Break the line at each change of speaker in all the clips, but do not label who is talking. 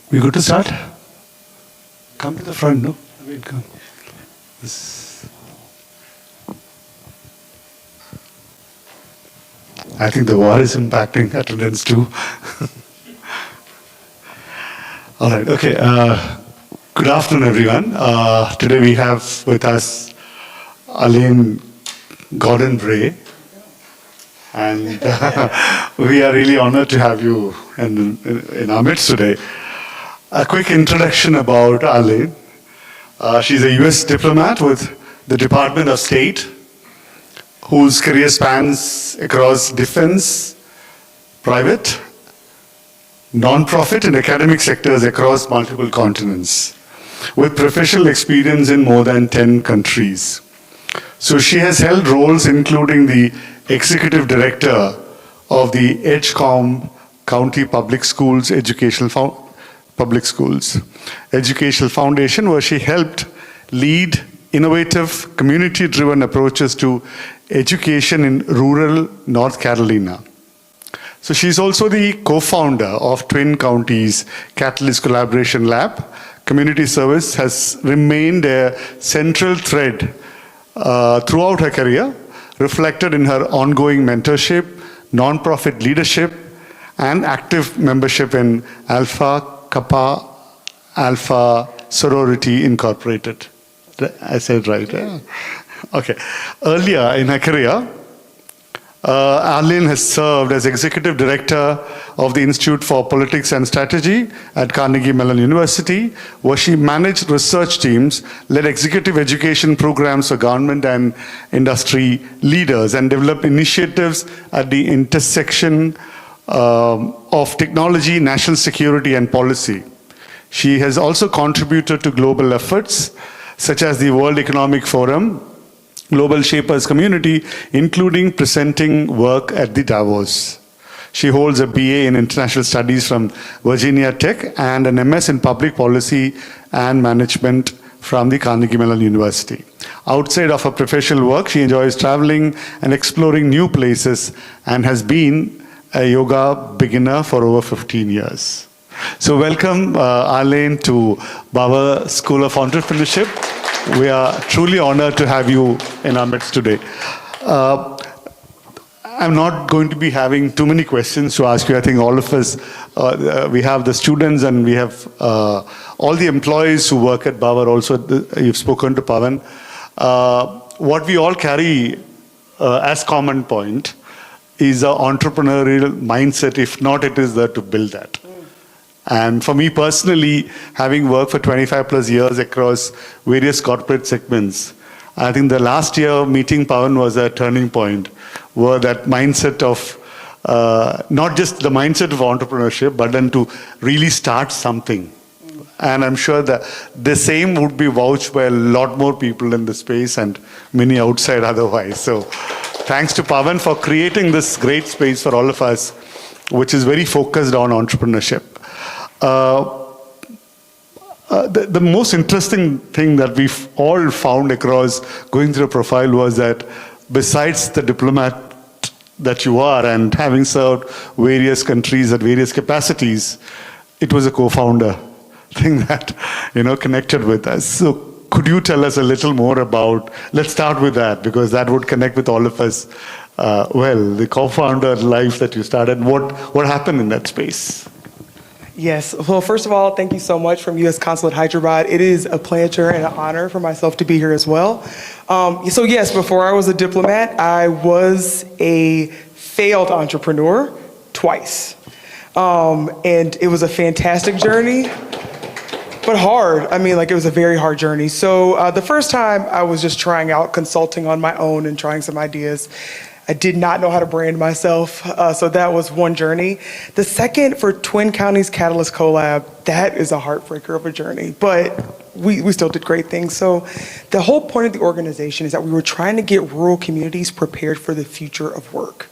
We good to start? Come to the front, no? Wait, come. I think the war is impacting attendance too. All right, okay. Good afternoon, everyone. Today we have with us Arlane Gordon-Bray. And we are really honored to have you in our midst today. A quick introduction about Arlane. She's a US diplomat with the Department of State, whose career spans across defense, private, non-profit, and academic sectors across multiple continents, with professional experience in more than 10 countries. So she has held roles including the Executive Director of the Edgecombe County Public Schools Educational Foundation, where she helped lead innovative, community-driven approaches to education in rural North Carolina. So she's also the co-founder of Twin Counties Catalyst Collaboration Lab. Community service has remained a central thread throughout her career, reflected in her ongoing mentorship, nonprofit leadership, and active membership in Alpha Kappa Alpha Sorority Incorporated. I said right, yeah? Okay. Earlier in her career, Arlane has served as Executive Director of the Institute for Politics and Strategy at Carnegie Mellon University, where she managed research teams, led executive education programs for government and industry leaders, and developed initiatives at the intersection of technology, national security, and policy. She has also contributed to global efforts, such as the World Economic Forum, Global Shapers Community, including presenting work at the Davos. She holds a BA in International Studies from Virginia Tech and an MS in Public Policy and Management from the Carnegie Mellon University. Outside of her professional work, she enjoys traveling and exploring new places and has been a yoga beginner for over 15 years. So welcome, Arlane, to Bauer School of Entrepreneurship. We are truly honored to have you in our midst today. I'm not going to be having too many questions to ask you. I think all of us, we have the students and we have all the employees who work at Bauer also. You've spoken to Pavan. What we all carry as common point is an entrepreneurial mindset. If not, it is there to build that. And for me personally, having worked for 25 plus years across various corporate segments, I think the last year meeting Pavan was a turning point, where that mindset of, not just the mindset of entrepreneurship, but then to really start something. And I'm sure that the same would be vouched by a lot more people in the space and many outside otherwise. So thanks to Pavan for creating this great space for all of us, which is very focused on entrepreneurship. The most interesting thing that we've all found across going through a profile was that besides the diplomat that you are and having served various countries at various capacities, it was a co-founder thing that, connected with us. So could you tell us a little more about, let's start with that, because that would connect with all of us. The co-founder life that you started, what happened in that space?
Yes. Well, first of all, thank you so much from US Consulate Hyderabad. It is a pleasure and an honor for myself to be here as well. So yes, before I was a diplomat, I was a failed entrepreneur twice. And it was a fantastic journey, but hard. It was a very hard journey. So the first time I was just trying out consulting on my own and trying some ideas. I did not know how to brand myself, so that was one journey. The second, for Twin Counties Catalyst Collab, that is a heartbreaker of a journey, but we still did great things. So the whole point of the organization is that we were trying to get rural communities prepared for the future of work.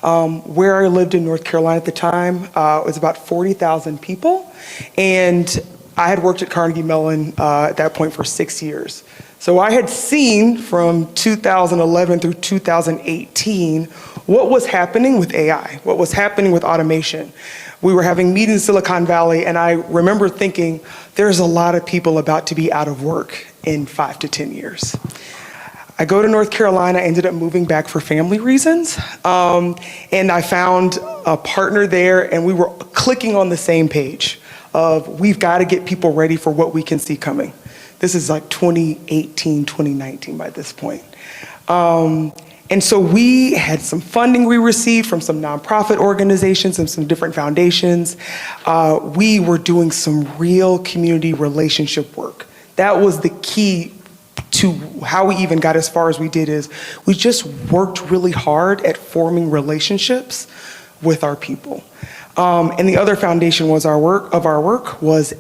Where I lived in North Carolina at the time, it was about 40,000 people, and I had worked at Carnegie Mellon at that point for 6 years. So I had seen from 2011 through 2018 what was happening with AI, what was happening with automation. We were having meetings in Silicon Valley, and I remember thinking, there's a lot of people about to be out of work in 5 to 10 years. I go to North Carolina, I ended up moving back for family reasons, and I found a partner there, and we were clicking on the same page of we've got to get people ready for what we can see coming. This is like 2018, 2019 by this point. And so we had some funding we received from some nonprofit organizations and some different foundations. We were doing some real community relationship work. That was the key to how we even got as far as we did, is we just worked really hard at forming relationships with our people. And the other foundation was our work was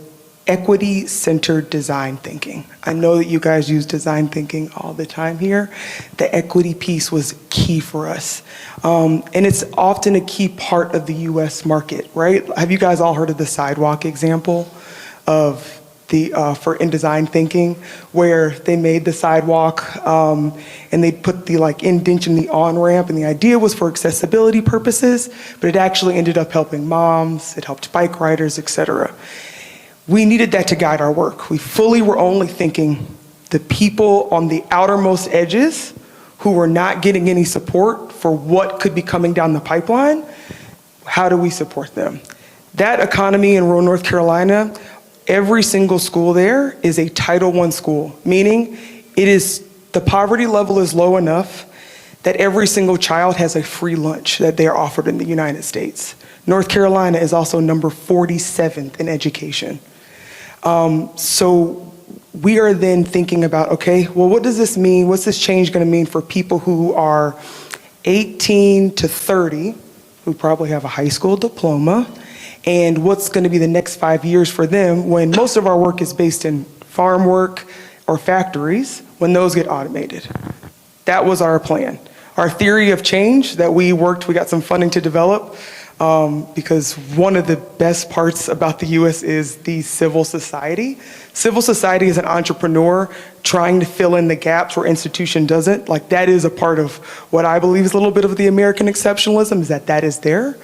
equity-centered design thinking. I know that you guys use design thinking all the time here. The equity piece was key for us. And it's often a key part of the US market, right? Have you guys all heard of the sidewalk example of for in design thinking, where they made the sidewalk and they put the indent in the on-ramp, and the idea was for accessibility purposes, but it actually ended up helping moms, it helped bike riders, etc. We needed that to guide our work. We fully were only thinking the people on the outermost edges who were not getting any support for what could be coming down the pipeline, how do we support them? That economy in rural North Carolina, every single school there is a Title I school, meaning the poverty level is low enough that every single child has a free lunch that they are offered in the United States. North Carolina is also number 47th in education. So we are then thinking about, okay, well, what does this mean? What's this change going to mean for people who are 18 to 30, who probably have a high school diploma? And what's going to be the next 5 years for them when most of our work is based in farm work or factories, when those get automated? That was our plan. Our theory of change that we got some funding to develop, because one of the best parts about the US is the civil society. Civil society is an entrepreneur trying to fill in the gaps where institution doesn't. That is a part of what I believe is a little bit of the American exceptionalism, is that is there.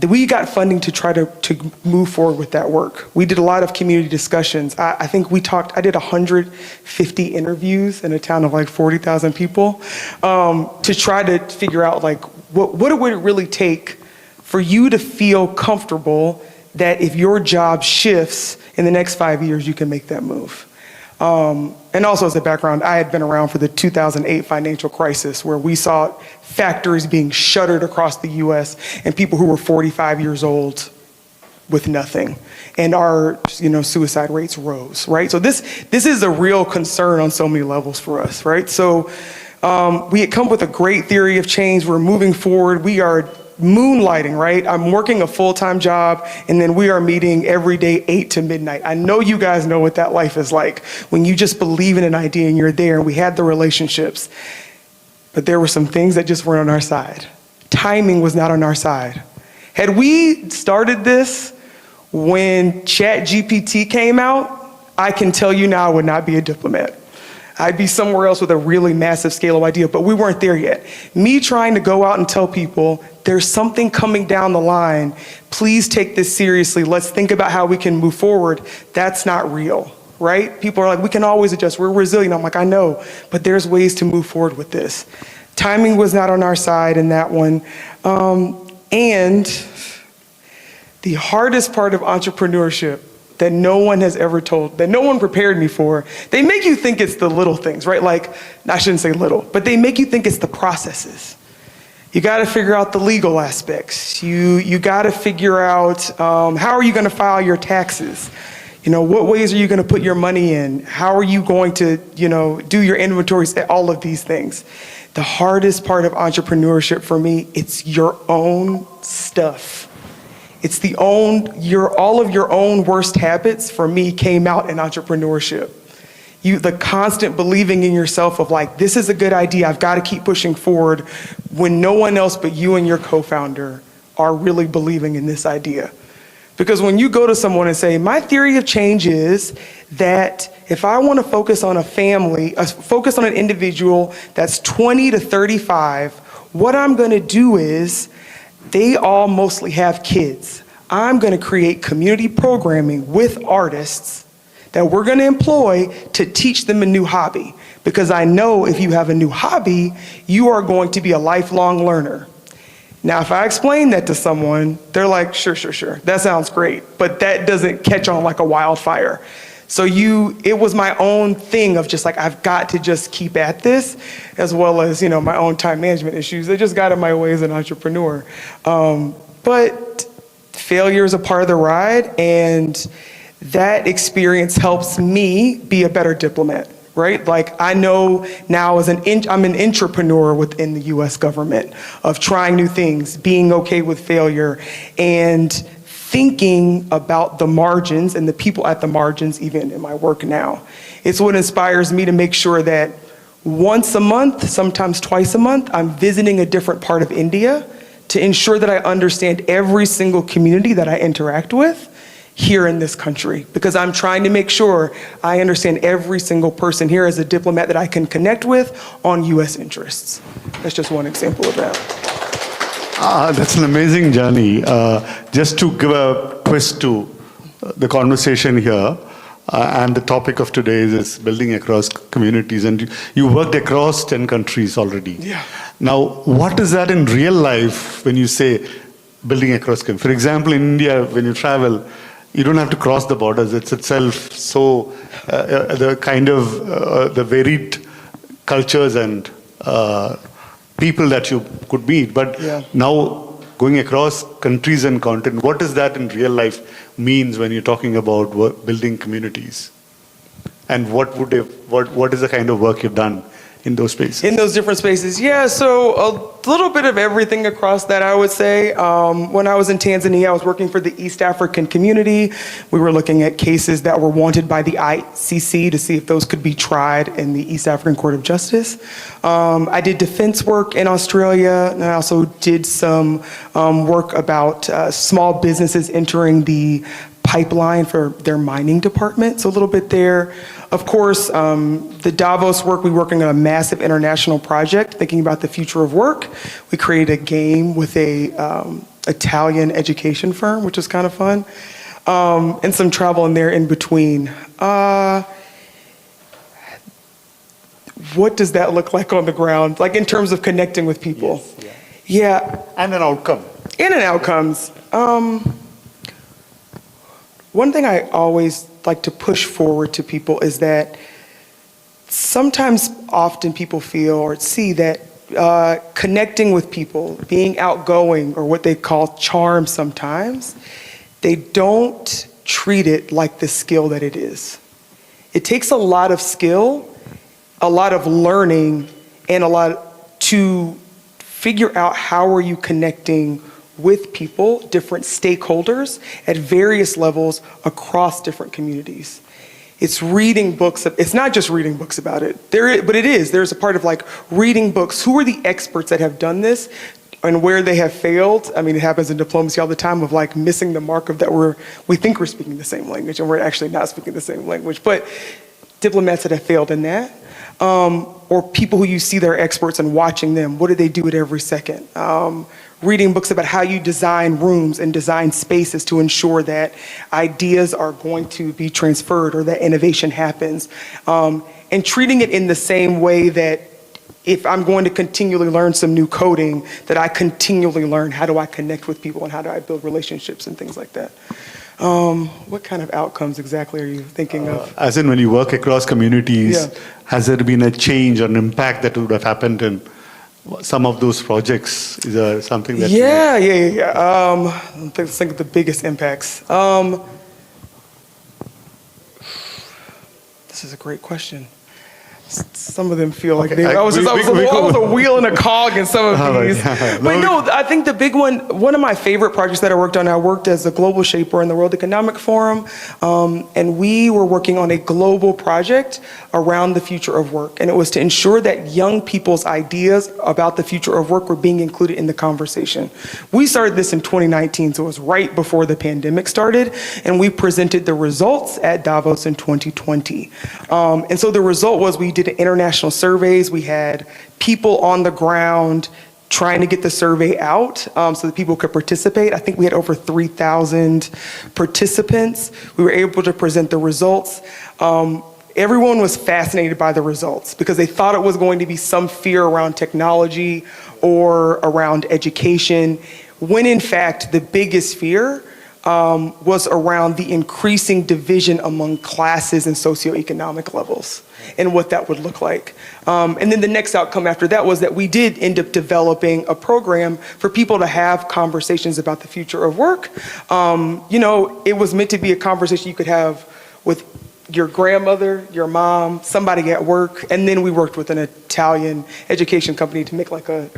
We got funding to try to move forward with that work. We did a lot of community discussions. I think I did 150 interviews in a town of 40,000 people, to try to figure out what would it really take for you to feel comfortable that if your job shifts in the next 5 years, you can make that move. And also as a background, I had been around for the 2008 financial crisis, where we saw factories being shuttered across the US and people who were 45 years old with nothing. And our suicide rates rose, right? So this is a real concern on so many levels for us, right? So we had come up with a great theory of change. We're moving forward. We are moonlighting, right? I'm working a full-time job, and then we are meeting every day 8 to midnight. I know you guys know what that life is like, when you just believe in an idea and you're there, and we had the relationships. But there were some things that just weren't on our side. Timing was not on our side. Had we started this when ChatGPT came out, I can tell you now I would not be a diplomat. I'd be somewhere else with a really massive scale of idea, but we weren't there yet. Me trying to go out and tell people, there's something coming down the line, please take this seriously, let's think about how we can move forward, that's not real, right? People are like, we can always adjust, we're resilient. I'm like, I know, but there's ways to move forward with this. Timing was not on our side in that one. And the hardest part of entrepreneurship that no one has ever told, that no one prepared me for, they make you think it's the little things, right? I shouldn't say little, but they make you think it's the processes. You got to figure out the legal aspects. You got to figure out how are you going to file your taxes? What ways are you going to put your money in? How are you going to, do your inventories? All of these things. The hardest part of entrepreneurship for me, it's your own stuff. It's all of your own worst habits for me came out in entrepreneurship. The constant believing in yourself of this is a good idea, I've got to keep pushing forward, when no one else but you and your co-founder are really believing in this idea. Because when you go to someone and say, my theory of change is that if I want to focus on a family, focus on an individual that's 20 to 35, what I'm going to do is, they all mostly have kids. I'm going to create community programming with artists that we're going to employ to teach them a new hobby. Because I know if you have a new hobby, you are going to be a lifelong learner. Now, if I explain that to someone, they're like, sure, that sounds great, but that doesn't catch on like a wildfire. So it was my own thing of just like, I've got to just keep at this, as well as, my own time management issues. They just got in my way as an entrepreneur. But failure is a part of the ride, and that experience helps me be a better diplomat, right? Like, I know now I'm an entrepreneur within the US government of trying new things, being okay with failure, and thinking about the margins and the people at the margins, even in my work now. It's what inspires me to make sure that once a month, sometimes twice a month, I'm visiting a different part of India to ensure that I understand every single community that I interact with here in this country, because I'm trying to make sure I understand every single person here as a diplomat that I can connect with on US interests. That's just one example of that.
That's an amazing journey. Just to give a twist to the conversation here, and the topic of today is building across communities, and you worked across 10 countries already.
Yeah.
Now, what is that in real life when you say building across countries? For example, in India, when you travel, you don't have to cross the borders. It's itself so, the kind of, the varied cultures and people that you could meet. But now, going across countries and continent, what does that in real life means when you're talking about building communities? And what is the kind of work you've done in those spaces?
In those different spaces, yeah, so a little bit of everything across that, I would say. When I was in Tanzania, I was working for the East African community. We were looking at cases that were wanted by the ICC to see if those could be tried in the East African Court of Justice. I did defense work in Australia, and I also did some work about small businesses entering the pipeline for their mining department, so a little bit there. Of course, the Davos work, we're working on a massive international project, thinking about the future of work. We created a game with a Italian education firm, which was kind of fun, and some travel in there in between. What does that look like on the ground, like in terms of connecting with people?
Yes,
yeah.
And an outcome.
And an outcomes. One thing I always like to push forward to people is that often people feel or see that connecting with people, being outgoing, or what they call charm sometimes, they don't treat it like the skill that it is. It takes a lot of skill, a lot of learning, and a lot to figure out how are you connecting with people, different stakeholders at various levels across different communities. It's reading books. It's not just reading books about it, but it is. There's a part of like reading books. Who are the experts that have done this and where they have failed? I mean, it happens in diplomacy all the time of like missing the mark of that we think we're speaking the same language and we're actually not speaking the same language. But diplomats that have failed in that, or people who you see they're experts and watching them, what do they do at every second? Reading books about how you design rooms and design spaces to ensure that ideas are going to be transferred or that innovation happens. And treating it in the same way that if I'm going to continually learn some new coding, that I continually learn how do I connect with people and how do I build relationships and things like that. What kind of outcomes exactly are you thinking of?
As in when you work across communities, has there been a change or an impact that would have happened in some of those projects? Is there something that...
Yeah. Let's think of the biggest impacts. This is a great question. Some of them feel like
Okay,
they. I was a wheel and a cog in some of
All
these.
right.
But no, I think the big one of my favorite projects that I worked on, I worked as a global shaper in the World Economic Forum, and we were working on a global project around the future of work. And it was to ensure that young people's ideas about the future of work were being included in the conversation. We started this in 2019, so it was right before the pandemic started, and we presented the results at Davos in 2020. And so the result was we did international surveys. We had people on the ground trying to get the survey out so that people could participate. I think we had over 3,000 participants. We were able to present the results. Everyone was fascinated by the results because they thought it was going to be some fear around technology or around education, when in fact the biggest fear was around the increasing division among classes and socioeconomic levels and what that would look like. And then the next outcome after that was that we did end up developing a program for people to have conversations about the future of work. It was meant to be a conversation you could have with your grandmother, your mom, somebody at work, and then we worked with an Italian education company to make like a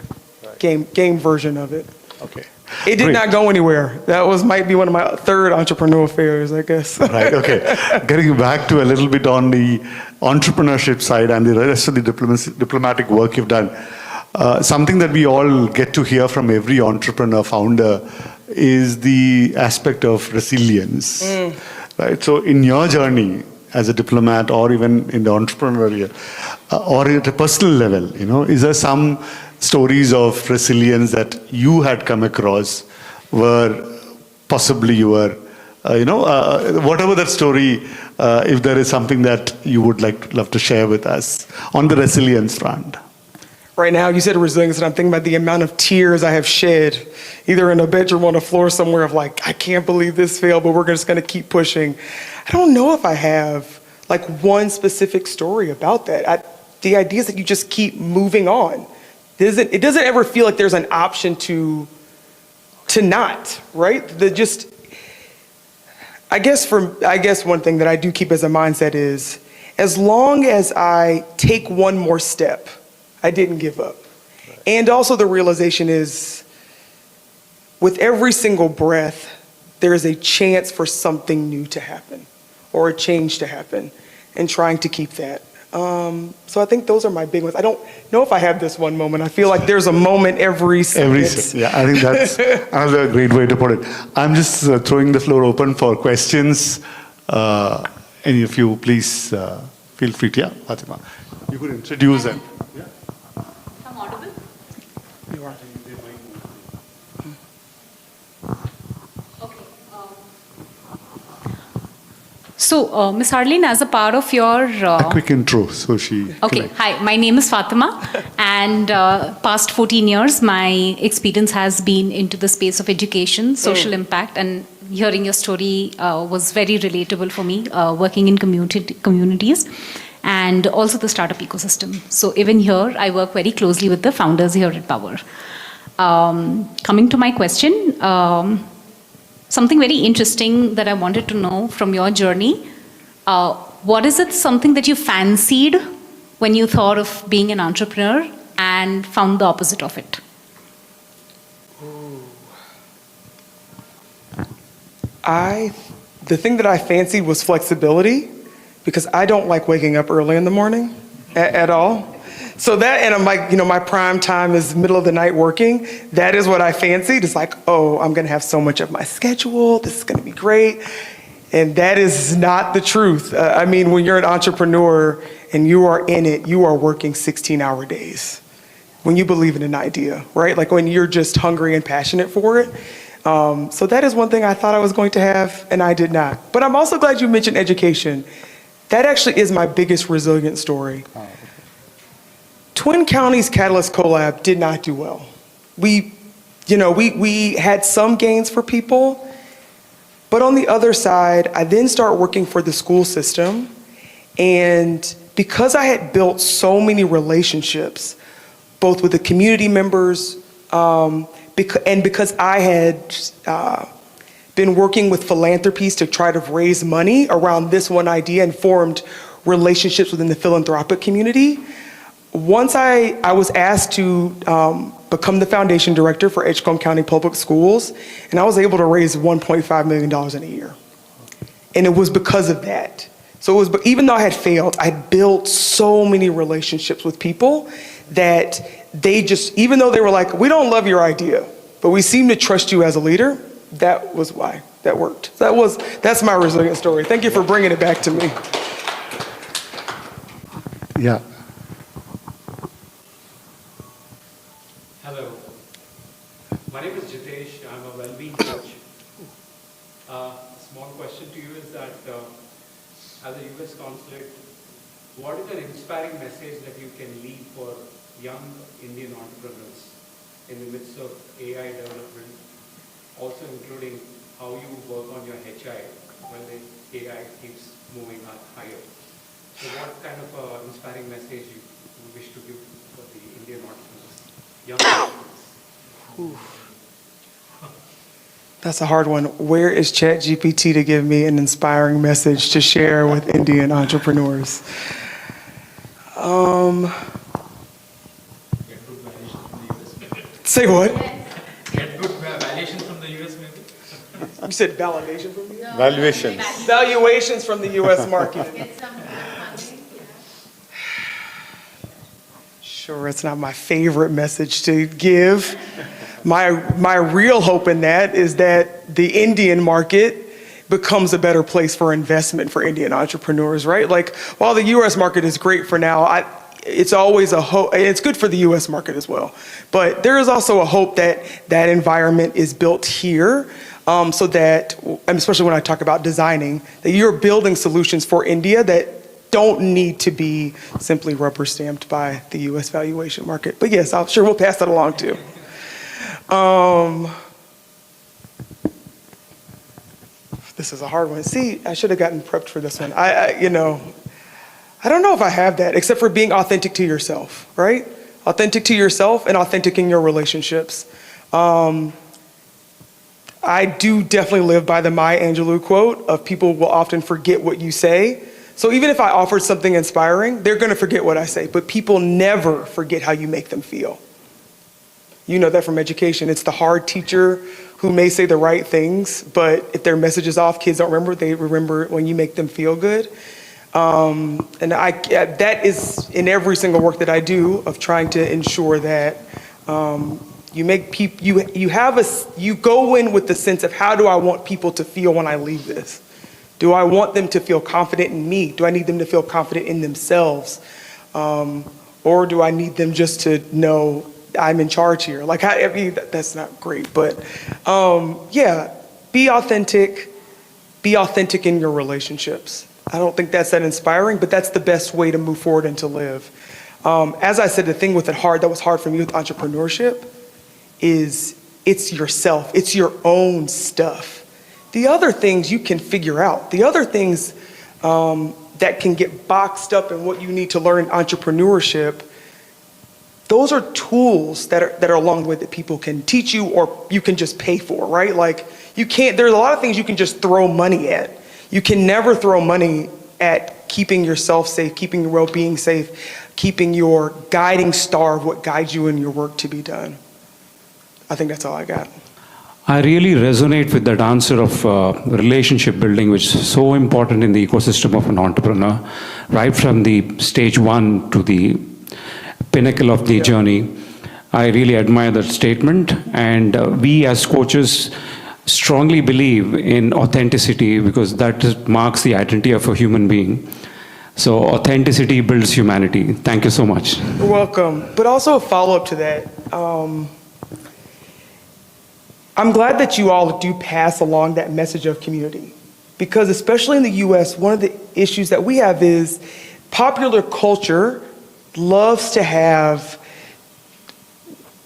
game version of it.
Okay.
It did not go anywhere. That might be one of my third entrepreneurial failures, I guess.
Right, okay. Getting back to a little bit on the entrepreneurship side and the rest of the diplomatic work you've done, something that we all get to hear from every entrepreneur founder is the aspect of resilience. Right? So in your journey as a diplomat or even in the entrepreneurial or at a personal level, is there some stories of resilience that you had come across where possibly you were, whatever that story, if there is something that you would love to share with us on the resilience front?
Right now, you said resilience, and I'm thinking about the amount of tears I have shed, either in a bedroom or on a floor somewhere of like, I can't believe this failed, but we're just gonna keep pushing. I don't know if I have like one specific story about that. The idea is that you just keep moving on. It doesn't ever feel like there's an option to not, right? I guess one thing that I do keep as a mindset is, as long as I take one more step, I didn't give up. Right. And also the realization is, with every single breath, there is a chance for something new to happen or a change to happen, and trying to keep that. So I think those are my big ones. I don't know if I have this one moment. I feel like there's a moment every sentence.
Yeah, I think that's another great way to put it. I'm just throwing the floor open for questions. Any of you, please feel free to, Fatima. You could introduce them. Yeah.
I'm audible?
You are.
So, Ms. Arlane, as a part of your...
a quick intro, so she...
Okay, hi, my name is Fatima, and past 14 years, my experience has been into the space of education, social impact, and hearing your story was very relatable for me, working in communities, and also the startup ecosystem. So even here, I work very closely with the founders here at Power. Coming to my question, something very interesting that I wanted to know from your journey, what is it something that you fancied when you thought of being an entrepreneur and found the opposite of it?
The thing that I fancied was flexibility, because I don't like waking up early in the morning at all. So that, and I'm like, my prime time is middle of the night working. That is what I fancied. It's like, oh, I'm going to have so much of my schedule. This is going to be great. And that is not the truth. When you're an entrepreneur and you are in it, you are working 16-hour days. When you believe in an idea, right? Like when you're just hungry and passionate for it. So that is one thing I thought I was going to have, and I did not. But I'm also glad you mentioned education. That actually is my biggest resilient story. Twin Counties Catalyst Collab did not do well. We had some gains for people, but on the other side, I then start working for the school system, and because I had built so many relationships, both with the community members, and because I had been working with philanthropies to try to raise money around this one idea and formed relationships within the philanthropic community. Once I was asked to become the foundation director for Edgecombe County Public Schools, and I was able to raise $1.5 million in a year. And it was because of that. So it was, even though I had failed, I built so many relationships with people that they just, even though they were like, we don't love your idea, but we seem to trust you as a leader, that was why that worked. That's my resilient story. Thank you for bringing it back to me.
Yeah.
Hello. My name is Jitesh. I'm a well-being coach. Small question to you is that as a U.S. consulate, what is an inspiring message that you can leave for young Indian entrepreneurs in the midst of AI development, also including how you work on your HI when the AI keeps moving up higher? So what kind of inspiring message you wish to give for the Indian entrepreneurs, young entrepreneurs?
That's a hard one. Where is ChatGPT to give me an inspiring message to share with Indian entrepreneurs? Say what?
Get good valuation from the US maybe?
You said validation from me?
Valuations.
Valuations from the U.S. market. Sure, it's not my favorite message to give. My real hope in that is that the Indian market becomes a better place for investment for Indian entrepreneurs, right? Like, while the U.S. market is great for now, it's always a hope, and it's good for the U.S. market as well. But there is also a hope that that environment is built here, so that, and especially when I talk about designing, that you're building solutions for India that don't need to be simply rubber stamped by the U.S. valuation market. But yes, I'm sure we'll pass that along too. This is a hard one. See, I should have gotten prepped for this one. I don't know if I have that, except for being authentic to yourself, right? Authentic to yourself and authentic in your relationships. I do definitely live by the Maya Angelou quote of people will often forget what you say. So even if I offered something inspiring, they're gonna forget what I say, but people never forget how you make them feel. You know that from education. It's the hard teacher who may say the right things, but if their message is off, kids don't remember. They remember when you make them feel good. And that is in every single work that I do of trying to ensure that you make people, you go in with the sense of how do I want people to feel when I leave this? Do I want them to feel confident in me? Do I need them to feel confident in themselves? Or do I need them just to know I'm in charge here? Like, that's not great, but yeah, be authentic in your relationships. I don't think that's that inspiring, but that's the best way to move forward and to live. As I said, the thing with that was hard for me with entrepreneurship is it's yourself, it's your own stuff. The other things you can figure out. The other things that can get boxed up in what you need to learn in entrepreneurship, those are tools that are along the way that people can teach you or you can just pay for, right? Like, there's a lot of things you can just throw money at. You can never throw money at keeping yourself safe, keeping your well-being safe, keeping your guiding star of what guides you in your work to be done. I think that's all I got.
I really resonate with that answer of relationship building, which is so important in the ecosystem of an entrepreneur, right from the stage one to the pinnacle of the journey. I really admire that statement, and we as coaches strongly believe in authenticity because that marks the identity of a human being. So authenticity builds humanity. Thank you so much.
You're welcome. But also a follow-up to that. I'm glad that you all do pass along that message of community, because especially in the US, one of the issues that we have is popular culture loves to have,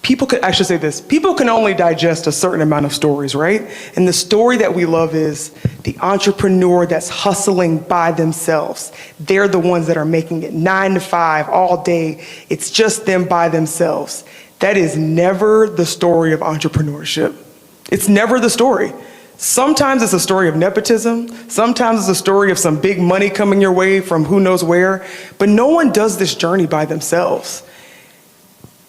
people can only digest a certain amount of stories, right? And the story that we love is the entrepreneur that's hustling by themselves. They're the ones that are making it 9 to 5 all day. It's just them by themselves. That is never the story of entrepreneurship. It's never the story. Sometimes it's a story of nepotism. Sometimes it's a story of some big money coming your way from who knows where. But no one does this journey by themselves.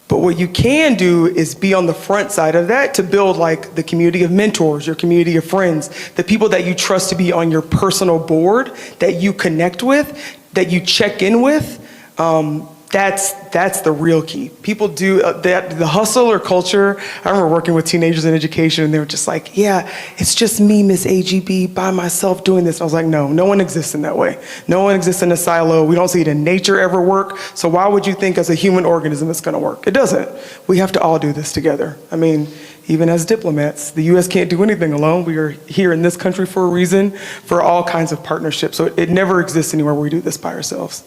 But what you can do is be on the front side of that to build like the community of mentors, your community of friends, the people that you trust to be on your personal board, that you connect with, that you check in with. That's the real key. People do that, the hustle or culture. I remember working with teenagers in education and they were just like, yeah, it's just me, Miss AGB, by myself doing this. And I was like, no one exists in that way. No one exists in a silo. We don't see it in nature ever work. So why would you think as a human organism it's gonna work? It doesn't. We have to all do this together. I mean, even as diplomats, the US can't do anything alone. We are here in this country for a reason, for all kinds of partnerships. So it never exists anywhere where we do this by ourselves.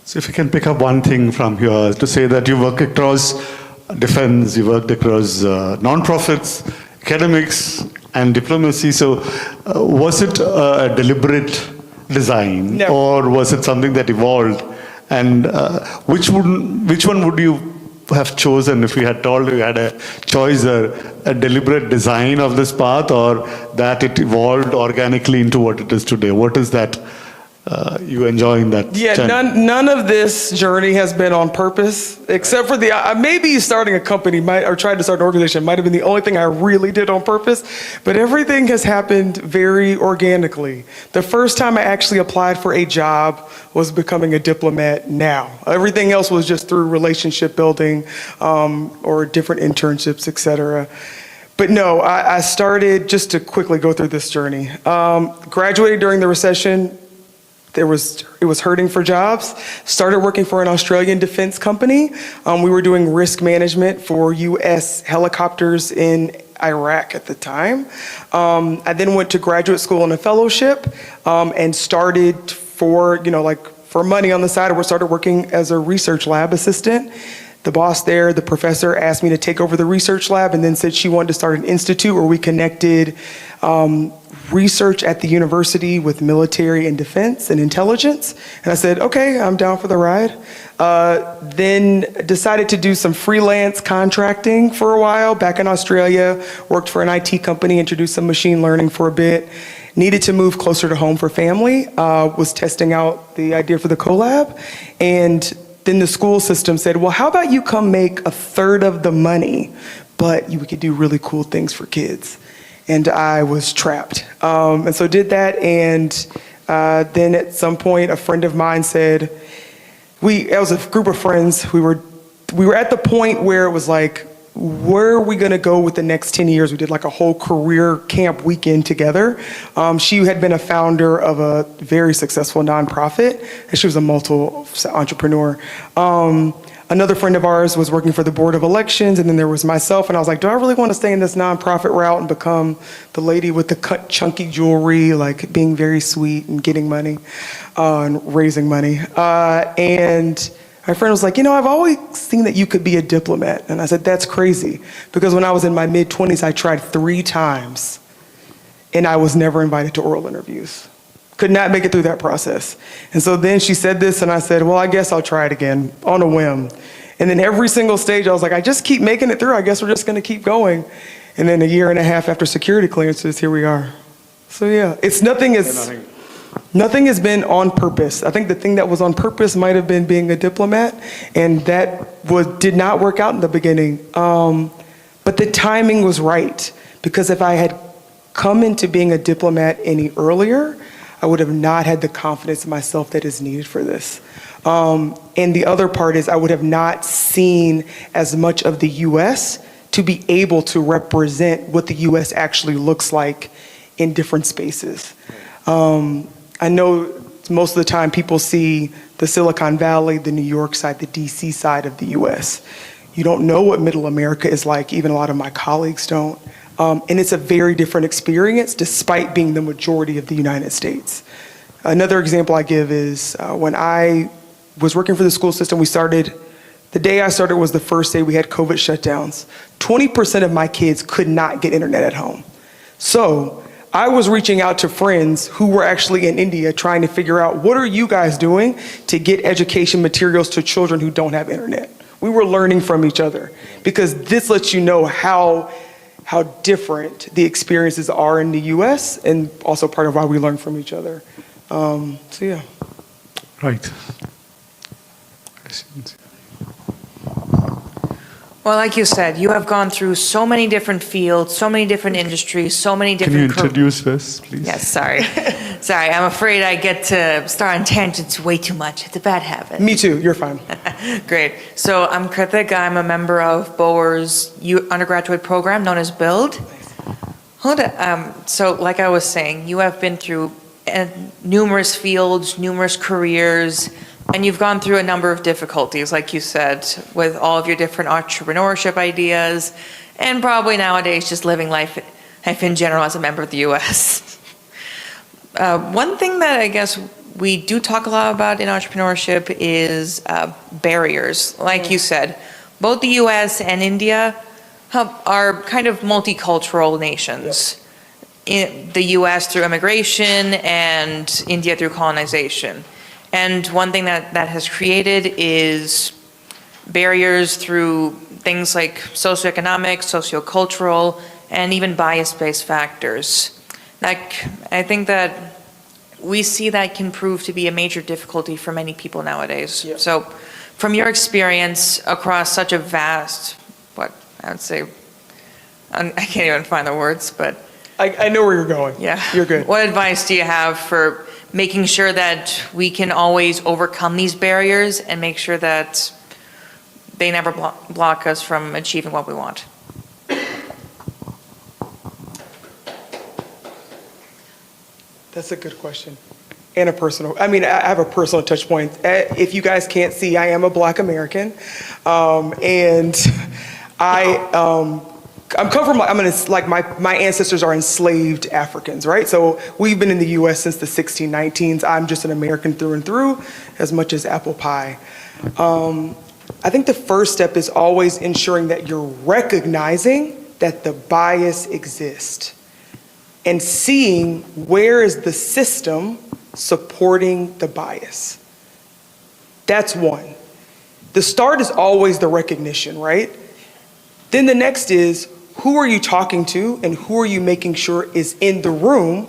So if you can pick up one thing from here, to say that you work across defense, you worked across non-profits, academics, and diplomacy. So was it a deliberate design?
No.
Or was it something that evolved? And which one would you have chosen if you had told you had a choice, a deliberate design of this path, or that it evolved organically into what it is today? What is that you enjoy in that?
Yeah, none of this journey has been on purpose, except for maybe starting a company or trying to start an organization might have been the only thing I really did on purpose, but everything has happened very organically. The first time I actually applied for a job was becoming a diplomat now. Everything else was just through relationship building or different internships, et cetera. But no, I started, just to quickly go through this journey, graduated during the recession. It was hurting for jobs. Started working for an Australian defense company. We were doing risk management for US helicopters in Iraq at the time. I then went to graduate school on a fellowship and started for money on the side. I started working as a research lab assistant. The boss there, the professor, asked me to take over the research lab and then said she wanted to start an institute where we connected research at the university with military and defense and intelligence. And I said, okay, I'm down for the ride. Then decided to do some freelance contracting for a while back in Australia, worked for an IT company, introduced some machine learning for a bit. Needed to move closer to home for family, was testing out the idea for the collab. And then the school system said, well, how about you come make a third of the money, but we could do really cool things for kids. And I was trapped. And so did that, and then at some point a friend of mine said, it was a group of friends, we were at the point where it was like, where are we gonna go with the next 10 years? We did like a whole career camp weekend together. She had been a founder of a very successful nonprofit, and she was a multiple entrepreneur. Another friend of ours was working for the Board of Elections, and then there was myself, and I was like, do I really want to stay in this nonprofit route and become the lady with the cut chunky jewelry, like being very sweet and getting money and raising money? And my friend was like, I've always seen that you could be a diplomat. And I said, that's crazy. Because when I was in my mid-20s, I tried 3 times, and I was never invited to oral interviews. Could not make it through that process. And so then she said this, and I said, well, I guess I'll try it again on a whim. And then every single stage, I was like, I just keep making it through. I guess we're just going to keep going. And then a year and a half after security clearances, here we are. So yeah, nothing has been on purpose. I think the thing that was on purpose might have been being a diplomat, and that did not work out in the beginning. But the timing was right, because if I had come into being a diplomat any earlier, I would have not had the confidence in myself that is needed for this. And the other part is I would have not seen as much of the US to be able to represent what the US actually looks like in different spaces. I know most of the time people see the Silicon Valley, the New York side, the DC side of the US. You don't know what Middle America is like, even a lot of my colleagues don't. And it's a very different experience despite being the majority of the United States. Another example I give is when I was working for the school system, the day I started was the first day we had COVID shutdowns. 20% of my kids could not get internet at home. So I was reaching out to friends who were actually in India trying to figure out, what are you guys doing to get education materials to children who don't have internet? We were learning from each other, because this lets you know how how different the experiences are in the US, and also part of why we learn from each other. So yeah.
Right.
Well, like you said, you have gone through so many different fields, so many different industries, so many
Can you
different...
introduce us, please?
Yes, sorry. Sorry, I'm afraid I get to start on tangents way too much. It's a bad habit.
Me too, you're fine.
Great. So I'm Kritik. I'm a member of BOER's undergraduate program known as BUILD. So like I was saying, you have been through numerous fields, numerous careers, and you've gone through a number of difficulties, like you said, with all of your different entrepreneurship ideas, and probably nowadays just living life in general as a member of the US. One thing that I guess we do talk a lot about in entrepreneurship is barriers. Like you said, both the US and India are kind of multicultural nations. In the US through immigration and India through colonization. And one thing that has created is barriers through things like socioeconomic, sociocultural, and even bias-based factors. Like, I think that we see that can prove to be a major difficulty for many people nowadays.
Yeah.
So from your experience across such a vast, I would say, I can't even find the words, but
I know where you're going.
yeah.
You're good.
What advice do you have for making sure that we can always overcome these barriers and make sure that they never block us from achieving what we want?
That's a good question. And I have a personal touch point. If you guys can't see, I am a Black American. And I'm come from, my ancestors are enslaved Africans, right? So we've been in the US since the 1619s. I'm just an American through and through, as much as apple pie. I think the first step is always ensuring that you're recognizing that the bias exists and seeing where is the system supporting the bias. That's one. The start is always the recognition, right? Then the next is, who are you talking to and who are you making sure is in the room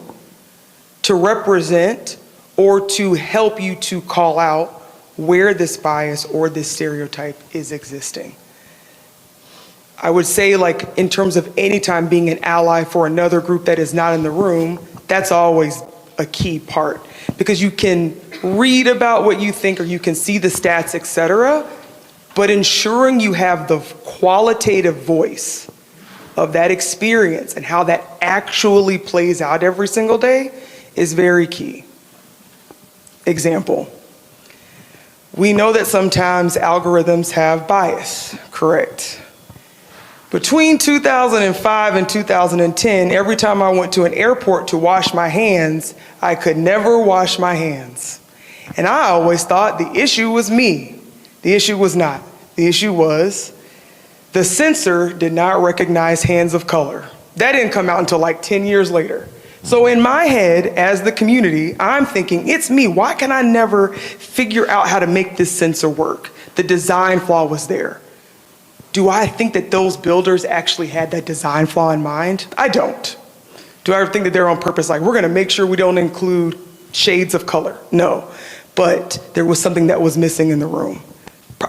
to represent or to help you to call out where this bias or this stereotype is existing? I would say, like, in terms of any time being an ally for another group that is not in the room, that's always a key part, because you can read about what you think or you can see the stats, etc., but ensuring you have the qualitative voice of that experience and how that actually plays out every single day is very key. Example, we know that sometimes algorithms have bias, correct? Between 2005 and 2010, every time I went to an airport to wash my hands, I could never wash my hands. And I always thought the issue was me. The issue was not. The issue was the sensor did not recognize hands of color. That didn't come out until like 10 years later. So in my head, as the community, I'm thinking, it's me. Why can I never figure out how to make this sensor work? The design flaw was there. Do I think that those builders actually had that design flaw in mind? I don't. Do I ever think that they're on purpose, like, we're gonna make sure we don't include shades of color? No, but there was something that was missing in the room.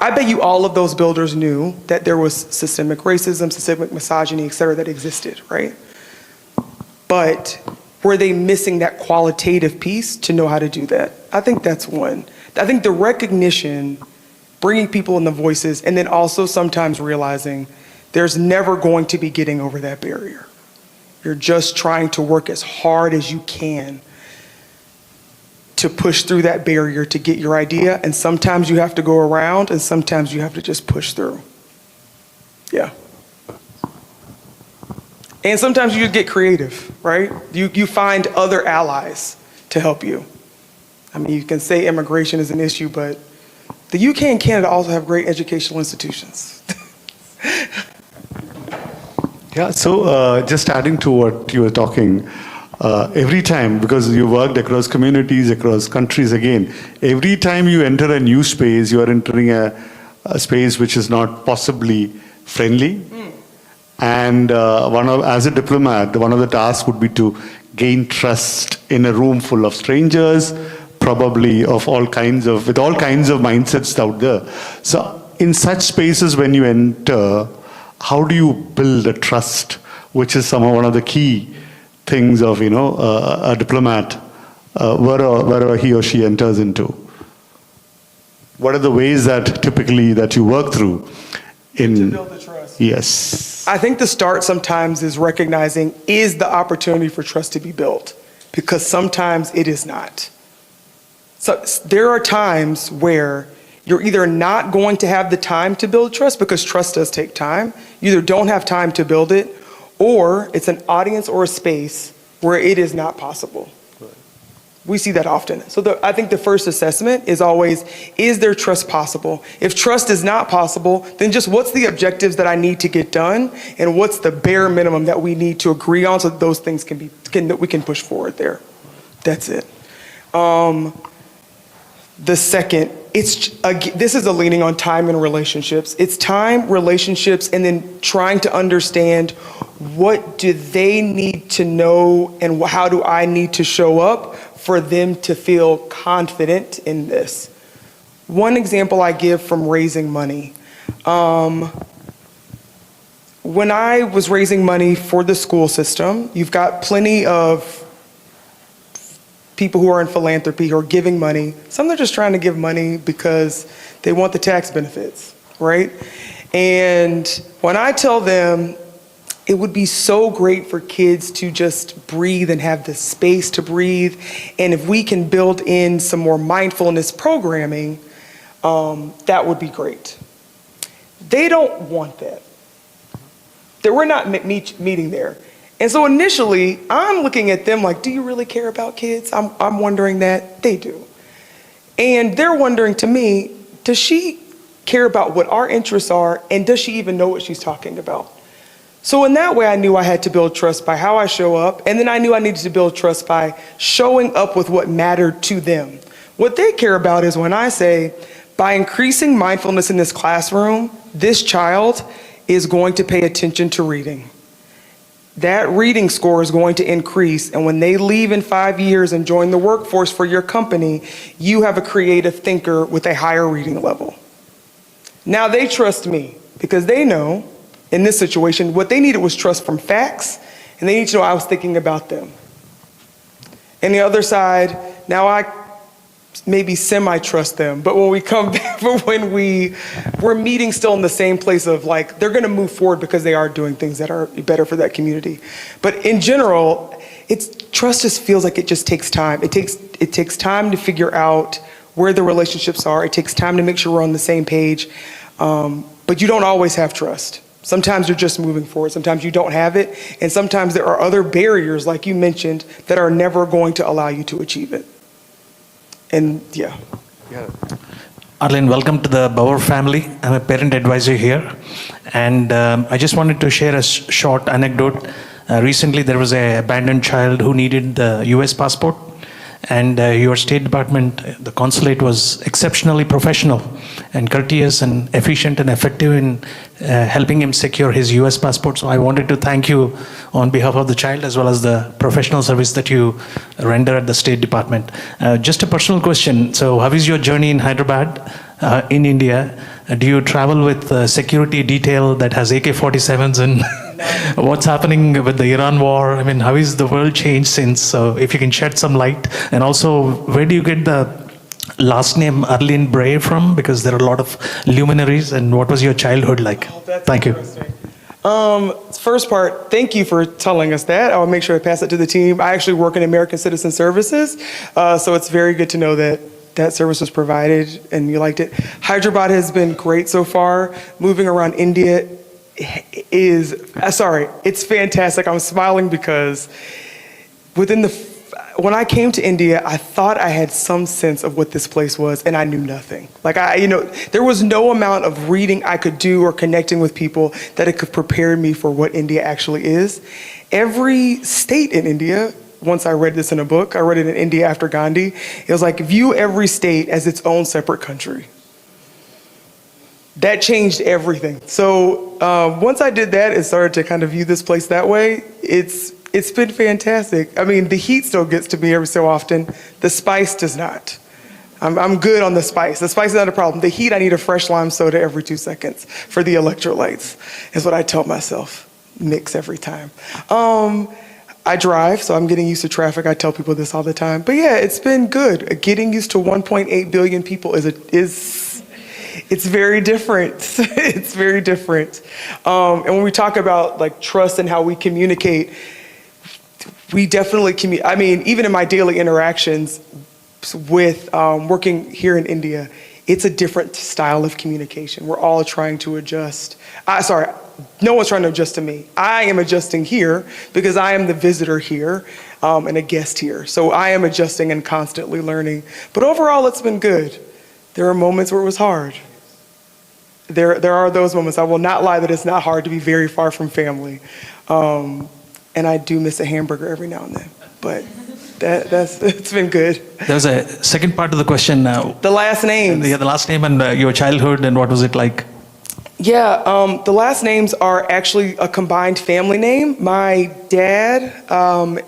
I bet you all of those builders knew that there was systemic racism, systemic misogyny, et cetera, that existed, right? But were they missing that qualitative piece to know how to do that? I think that's one. I think the recognition, bringing people in the voices, and then also sometimes realizing there's never going to be getting over that barrier. You're just trying to work as hard as you can to push through that barrier to get your idea, and sometimes you have to go around, and sometimes you have to just push through. Yeah. And sometimes you just get creative, right? You find other allies to help you. I mean, you can say immigration is an issue, but the UK and Canada also have great educational institutions.
Yeah, so just adding to what you were talking, every time, because you worked across communities, across countries again, every time you enter a new space, you are entering a space which is not possibly friendly. And as a diplomat, one of the tasks would be to gain trust in a room full of strangers, probably with all kinds of mindsets out there. So in such spaces, when you enter, how do you build a trust, which is somehow one of the key things of a diplomat, wherever he or she enters into? What are the ways that typically that you work through
To build the trust.
Yes.
I think the start sometimes is recognizing, is the opportunity for trust to be built? Because sometimes it is not. So there are times where you're either not going to have the time to build trust, because trust does take time. You either don't have time to build it, or it's an audience or a space where it is not possible. We see that often. So I think the first assessment is always, is there trust possible? If trust is not possible, then just what's the objectives that I need to get done, and what's the bare minimum that we need to agree on so that those things we can push forward there. That's it. The second, this is a leaning on time and relationships. It's time, relationships, and then trying to understand what do they need to know and how do I need to show up for them to feel confident in this. One example I give from raising money. When I was raising money for the school system, you've got plenty of people who are in philanthropy who are giving money. Some are just trying to give money because they want the tax benefits, right? And when I tell them it would be so great for kids to just breathe and have the space to breathe, and if we can build in some more mindfulness programming, that would be great. They don't want that. We're not meeting there. And so initially, I'm looking at them like, do you really care about kids? I'm wondering that. They do. And they're wondering to me, does she care about what our interests are, and does she even know what she's talking about? So in that way, I knew I had to build trust by how I show up, and then I knew I needed to build trust by showing up with what mattered to them. What they care about is when I say, by increasing mindfulness in this classroom, this child is going to pay attention to reading. That reading score is going to increase, and when they leave in 5 years and join the workforce for your company, you have a creative thinker with a higher reading level. Now they trust me because they know in this situation, what they needed was trust from facts, and they need to know I was thinking about them. And the other side, now I maybe semi-trust them, but when we come back, but when we're meeting still in the same place of like, they're gonna move forward because they are doing things that are better for that community. But in general, trust just feels like it just takes time. It takes time to figure out where the relationships are. It takes time to make sure we're on the same page. But you don't always have trust. Sometimes you're just moving forward. Sometimes you don't have it. And sometimes there are other barriers, like you mentioned, that are never going to allow you to achieve it. And yeah.
Arlane, welcome to the Bauer family. I'm a parent advisor here. And I just wanted to share a short anecdote. Recently, there was an abandoned child who needed the US passport. And your State Department, the consulate, was exceptionally professional and courteous and efficient and effective in helping him secure his US passport. So I wanted to thank you on behalf of the child as well as the professional service that you render at the State Department. Just a personal question. So how is your journey in Hyderabad, in India? Do you travel with security detail that has AK-47s and what's happening with the Iran war? I mean, how is the world changed since? So if you can shed some light. And also, where do you get the last name Arlane Bray from? Because there are a lot of luminaries. And what was your childhood like? Thank you.
First part, thank you for telling us that. I'll make sure to pass it to the team. I actually work in American Citizen Services, so it's very good to know that that service was provided and you liked it. Hyderabad has been great so far. Moving around India it's fantastic. I'm smiling because when I came to India, I thought I had some sense of what this place was, and I knew nothing. Like there was no amount of reading I could do or connecting with people that it could prepare me for what India actually is. Every state in India, once I read this in a book, I read it in India after Gandhi. It was like, view every state as its own separate country. that changed everything. So once I did that and started to kind of view this place that way, it's been fantastic. I mean, the heat still gets to me every so often. The spice does not. I'm good on the spice. The spice is not a problem. The heat, I need a fresh lime soda every 2 seconds for the electrolytes, is what I tell myself. Mix every time. I drive, so I'm getting used to traffic. I tell people this all the time. But yeah, it's been good. Getting used to 1.8 billion people it's very different. It's very different. And when we talk about like trust and how we communicate, we definitely communicate. I mean, even in my daily interactions with working here in India, it's a different style of communication. We're all trying to adjust. No one's trying to adjust to me. I am adjusting here because I am the visitor here and a guest here. So I am adjusting and constantly learning. But overall, it's been good. There are moments where it was hard. There are those moments. I will not lie that it's not hard to be very far from family. And I do miss a hamburger every now and then. But it's been good.
There was a second part of the question.
The last names.
Yeah, the last name and your childhood and what was it like?
Yeah, the last names are actually a combined family name. My dad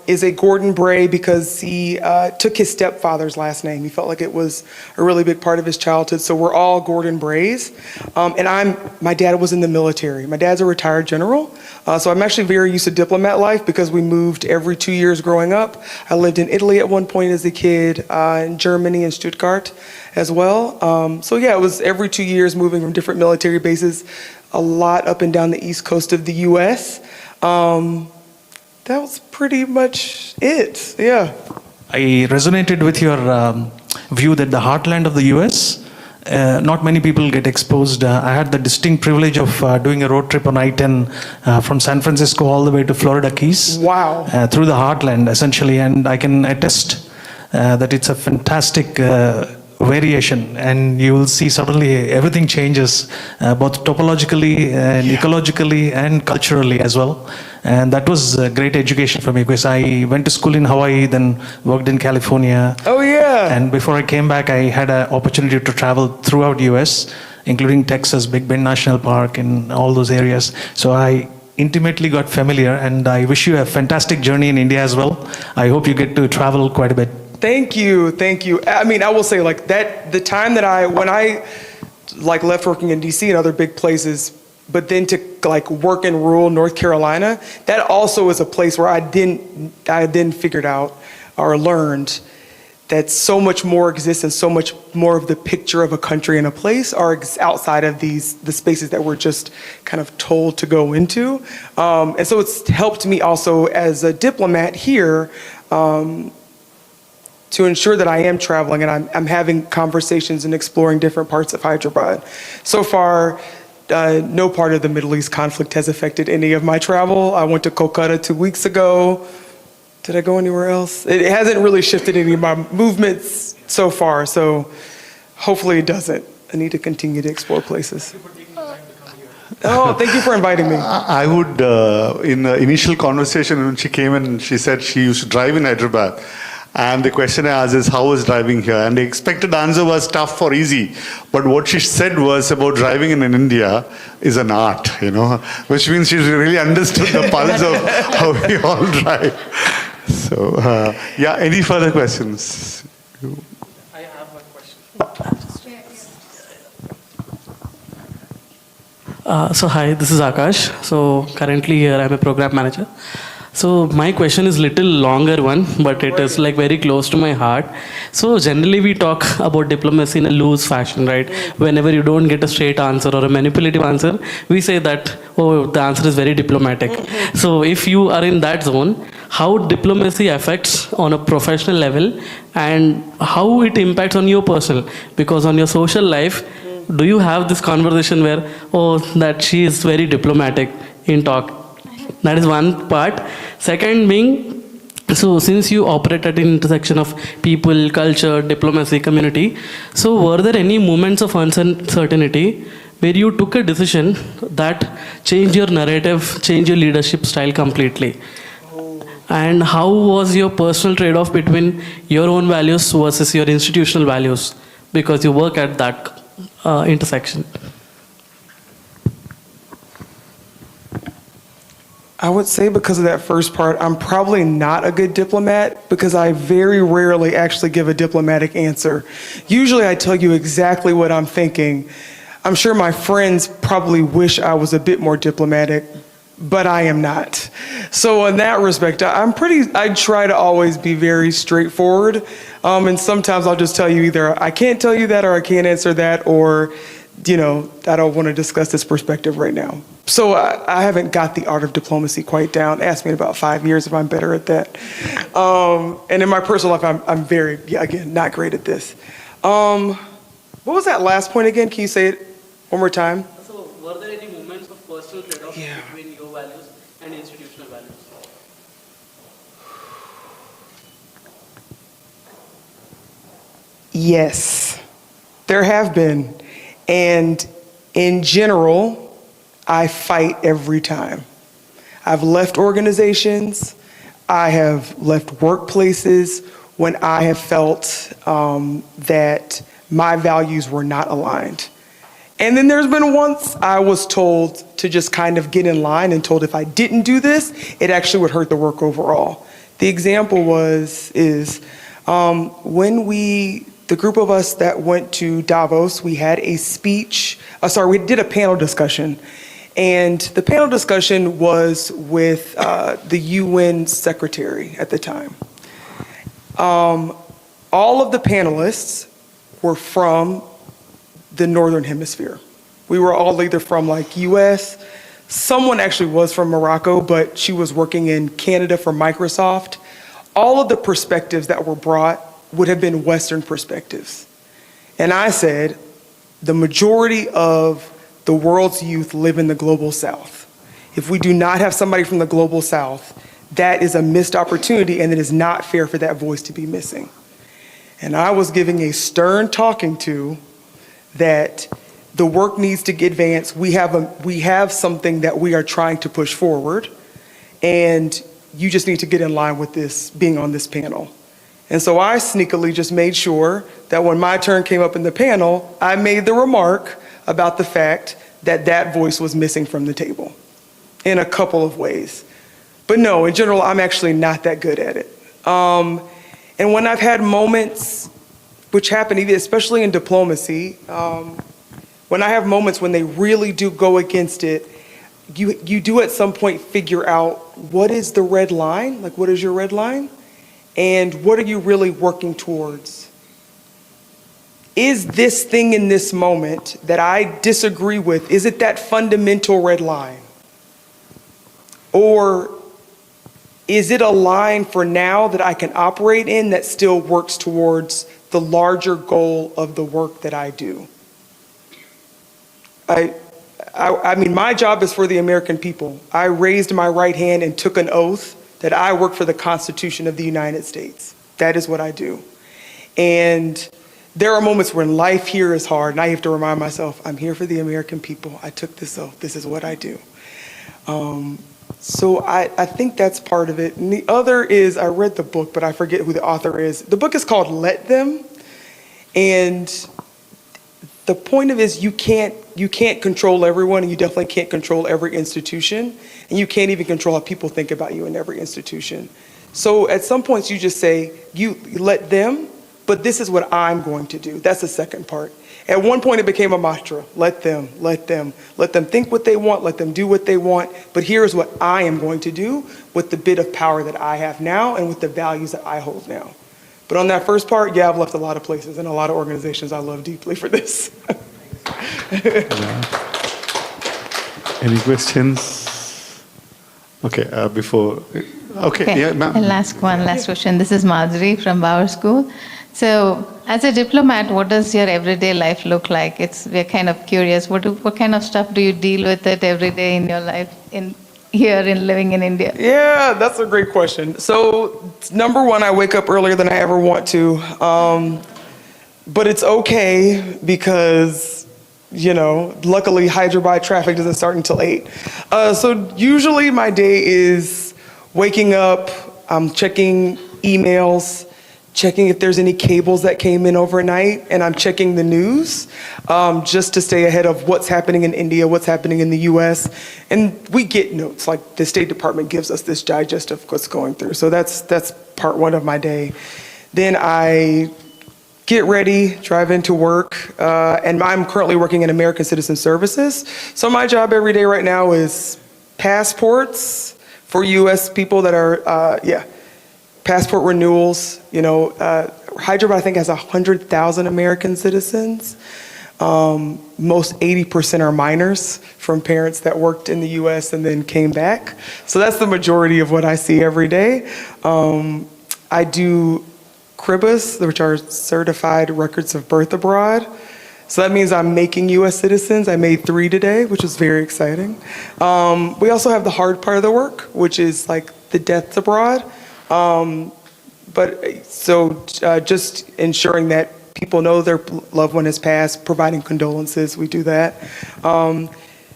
is a Gordon-Bray because he took his stepfather's last name. He felt like it was a really big part of his childhood. So we're all Gordon-Brays. And my dad was in the military. My dad's a retired general. So I'm actually very used to diplomat life because we moved every 2 years growing up. I lived in Italy at one point as a kid, in Germany and Stuttgart as well. So yeah, it was every 2 years moving from different military bases, a lot up and down the east coast of the US. That was pretty much it, yeah.
I resonated with your view that the heartland of the US, not many people get exposed. I had the distinct privilege of doing a road trip on I-10 from San Francisco all the way to Florida Keys.
Wow.
Through the heartland, essentially, and I can attest that it's a fantastic variation, and you will see suddenly everything changes, both topologically and ecologically and culturally as well. And that was a great education for me because I went to school in Hawaii, then worked in California.
Oh yeah.
And before I came back, I had an opportunity to travel throughout US, including Texas, Big Bend National Park, and all those areas. So I intimately got familiar, and I wish you a fantastic journey in India as well. I hope you get to travel quite a bit.
Thank you, thank you. I mean, I will say like that, the time that when I like left working in DC and other big places, but then to like work in rural North Carolina, that also is a place where I then figured out or learned that so much more exists and so much more of the picture of a country and a place are outside of the spaces that we're just kind of told to go into. And so it's helped me also as a diplomat here, to ensure that I am traveling and I'm having conversations and exploring different parts of Hyderabad. So far, no part of the Middle East conflict has affected any of my travel. I went to Kolkata 2 weeks ago. Did I go anywhere else? It hasn't really shifted any of my movements so far, so hopefully it doesn't. I need to continue to explore places. Oh, thank you for inviting me.
I would, in the initial conversation when she came in, she said she used to drive in Hyderabad. And the question I asked is, how was driving here? And the expected answer was tough or easy. But what she said was about driving in India is an art, which means she really understood the pulse of how we all drive. So, yeah, any further questions?
I have one question.
So hi, this is Akash. So currently here I'm a program manager. So my question is little longer one, but it is like very close to my heart. So generally we talk about diplomacy in a loose fashion, right? Whenever you don't get a straight answer or a manipulative answer, we say that, oh, the answer is very diplomatic. So if you are in that zone, how diplomacy affects on a professional level and how it impacts on your personal? Because on your social life, do you have this conversation where, oh, that she is very diplomatic in talk? That is one part. Second being, so since you operate at an intersection of people, culture, diplomacy, community, so were there any moments of uncertainty where you took a decision that changed your narrative, changed your leadership style completely? And how was your personal trade-off between your own values versus your institutional values? Because you work at that intersection.
I would say because of that first part, I'm probably not a good diplomat because I very rarely actually give a diplomatic answer. Usually I tell you exactly what I'm thinking. I'm sure my friends probably wish I was a bit more diplomatic, but I am not. So in that respect, I try to always be very straightforward. And sometimes I'll just tell you either I can't tell you that or I can't answer that, or I don't want to discuss this perspective right now. So I haven't got the art of diplomacy quite down. Ask me in about 5 years if I'm better at that. And in my personal life, I'm very, again, not great at this. What was that last point again? Can you say it one more time?
So, were there any moments of personal trade-off between your values and institutional values?
Yes, there have been. And in general, I fight every time. I've left organizations, I have left workplaces when I have felt that my values were not aligned. And then there's been once I was told to just kind of get in line and told if I didn't do this, it actually would hurt the work overall. The example is when the group of us that went to Davos, we had a we did a panel discussion. And the panel discussion was with the UN secretary at the time. All of the panelists were from the Northern Hemisphere. We were all either from like US, someone actually was from Morocco, but she was working in Canada for Microsoft. All of the perspectives that were brought would have been Western perspectives. And I said, the majority of the world's youth live in the global South. If we do not have somebody from the global South, that is a missed opportunity, and it is not fair for that voice to be missing. And I was giving a stern talking to that the work needs to get advanced. We have something that we are trying to push forward, and you just need to get in line with this, being on this panel. And so I sneakily just made sure that when my turn came up in the panel, I made the remark about the fact that that voice was missing from the table in a couple of ways. But no, in general, I'm actually not that good at it. And when I've had moments, which happen especially in diplomacy, when I have moments when they really do go against it, you do at some point figure out what is the red line, like what is your red line? And what are you really working towards? Is this thing in this moment that I disagree with, is it that fundamental red line? Or is it a line for now that I can operate in that still works towards the larger goal of the work that I do? I mean, my job is for the American people. I raised my right hand and took an oath that I work for the Constitution of the United States. That is what I do. And there are moments when life here is hard, and I have to remind myself, I'm here for the American people. I took this oath. This is what I do. So I think that's part of it. And the other is, I read the book, but I forget who the author is. The book is called Let Them. And the point of it is you can't control everyone, and you definitely can't control every institution, and you can't even control how people think about you in every institution. So at some points you just say, you let them, but this is what I'm going to do. That's the second part. At one point it became a mantra, let them think what they want, let them do what they want, but here's what I am going to do with the bit of power that I have now and with the values that I hold now. But on that first part, yeah, I've left a lot of places and a lot of organizations I love deeply for this.
Any questions? Okay, before. Okay, yeah, ma'am.
I'll ask one last question. This is Madhuri from Bauer School. So, as a diplomat, what does your everyday life look like? We're kind of curious. What kind of stuff do you deal with it every day in your life living in India?
Yeah, that's a great question. So, number one, I wake up earlier than I ever want to. But it's okay because, luckily Hyderabad traffic doesn't start until 8. So usually my day is waking up, I'm checking emails, checking if there's any cables that came in overnight, and I'm checking the news just to stay ahead of what's happening in India, what's happening in the US. And we get notes, like the State Department gives us this digest of what's going through. So that's part one of my day. Then I get ready, drive into work, and I'm currently working in American Citizen Services. So my job every day right now is passports for US people that are, passport renewals. Hyderabad, I think, has 100,000 American citizens. Most 80% are minors from parents that worked in the US and then came back. So that's the majority of what I see every day. I do CRIBAs, which are Certified Records of Birth Abroad. So that means I'm making US citizens. I made 3 today, which was very exciting. We also have the hard part of the work, which is like the deaths abroad. Just ensuring that people know their loved one has passed, providing condolences, we do that. And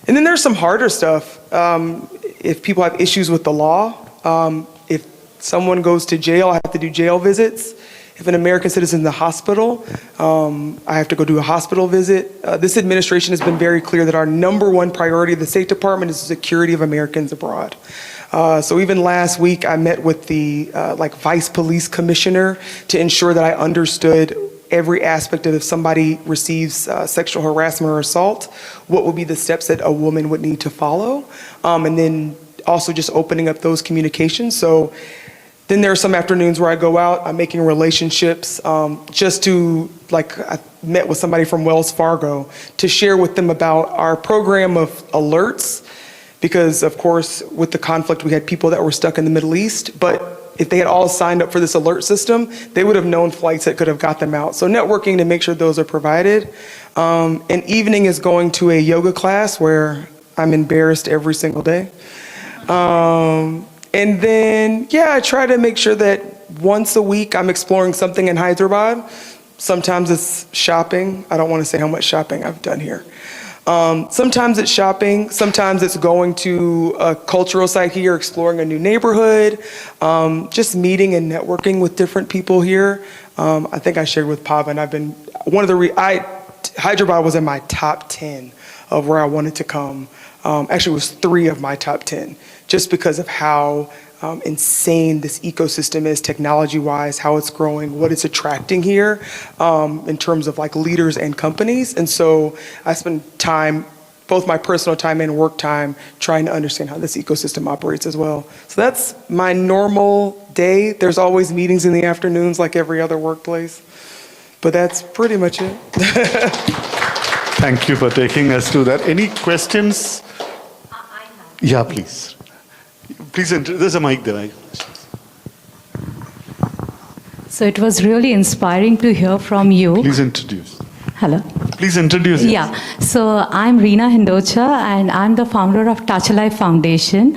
then there's some harder stuff. If people have issues with the law, if someone goes to jail, I have to do jail visits. If an American citizen is in the hospital, I have to go do a hospital visit. This administration has been very clear that our #1 priority of the State Department is the security of Americans abroad. So even last week, I met with the Vice Police Commissioner to ensure that I understood every aspect of if somebody receives sexual harassment or assault, what would be the steps that a woman would need to follow, and then also just opening up those communications. So then there are some afternoons where I go out, I'm making relationships, I met with somebody from Wells Fargo to share with them about our program of alerts, because of course, with the conflict, we had people that were stuck in the Middle East, but if they had all signed up for this alert system, they would have known flights that could have got them out. So networking to make sure those are provided. An evening is going to a yoga class where I'm embarrassed every single day. And then, I try to make sure that once a week I'm exploring something in Hyderabad. Sometimes it's shopping. I don't want to say how much shopping I've done here. Sometimes it's shopping. Sometimes it's going to a cultural site here, exploring a new neighborhood, just meeting and networking with different people here. I think I shared with Pavan, I've been, Hyderabad was in my top 10 of where I wanted to come. Actually, it was 3 of my top 10, just because of how insane this ecosystem is technology-wise, how it's growing, what it's attracting here in terms of leaders and companies. And so I spend time, both my personal time and work time, trying to understand how this ecosystem operates as well. So that's my normal day. There's always meetings in the afternoons like every other workplace, but that's pretty much it.
Thank you for taking us through that. Any questions? Yeah, please. Please, there's a mic there.
So it was really inspiring to hear from you.
Please introduce.
Hello.
Please introduce yourself.
Yeah, so I'm Reena Hindocha and I'm the founder of Touch Life Foundation.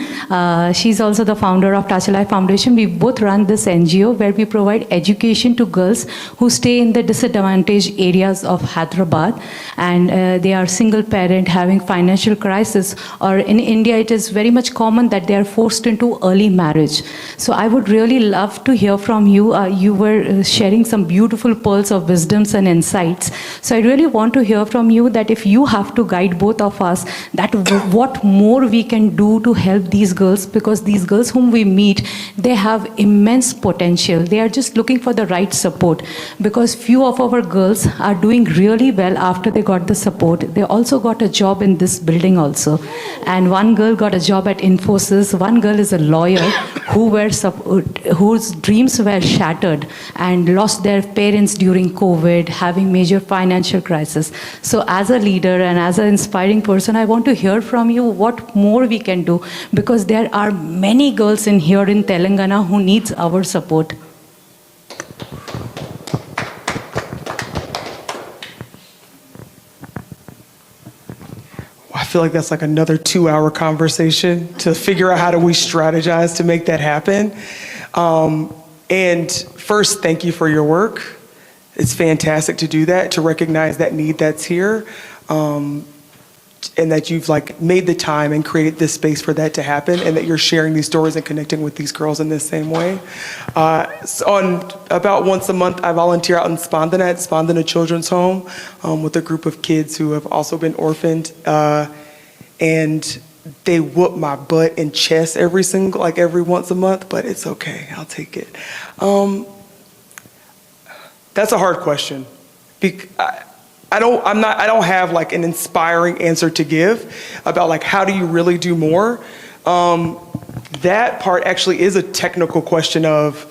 She's also the founder of Touch Life Foundation. We both run this NGO where we provide education to girls who stay in the disadvantaged areas of Hyderabad, and they are single parent having financial crisis, or in India it is very much common that they are forced into early marriage. So I would really love to hear from you. You were sharing some beautiful pearls of wisdoms and insights. So I really want to hear from you that if you have to guide both of us, that what more we can do to help these girls, because these girls whom we meet, they have immense potential. They are just looking for the right support, because few of our girls are doing really well after they got the support. They also got a job in this building also. And one girl got a job at Infosys. One girl is a lawyer whose dreams were shattered and lost their parents during COVID, having major financial crisis. So as a leader and as an inspiring person, I want to hear from you what more we can do, because there are many girls in here in Telangana who needs our support.
I feel like that's like another 2-hour conversation to figure out how do we strategize to make that happen. And first, thank you for your work. It's fantastic to do that, to recognize that need that's here. and that you've like made the time and created this space for that to happen, and that you're sharing these stories and connecting with these girls in this same way. So on about once a month, I volunteer out in Spandana at Spandana Children's Home with a group of kids who have also been orphaned, and they whoop my butt in chess every once a month, but it's okay, I'll take it. That's a hard question. I don't have like an inspiring answer to give about like how do you really do more. That part actually is a technical question of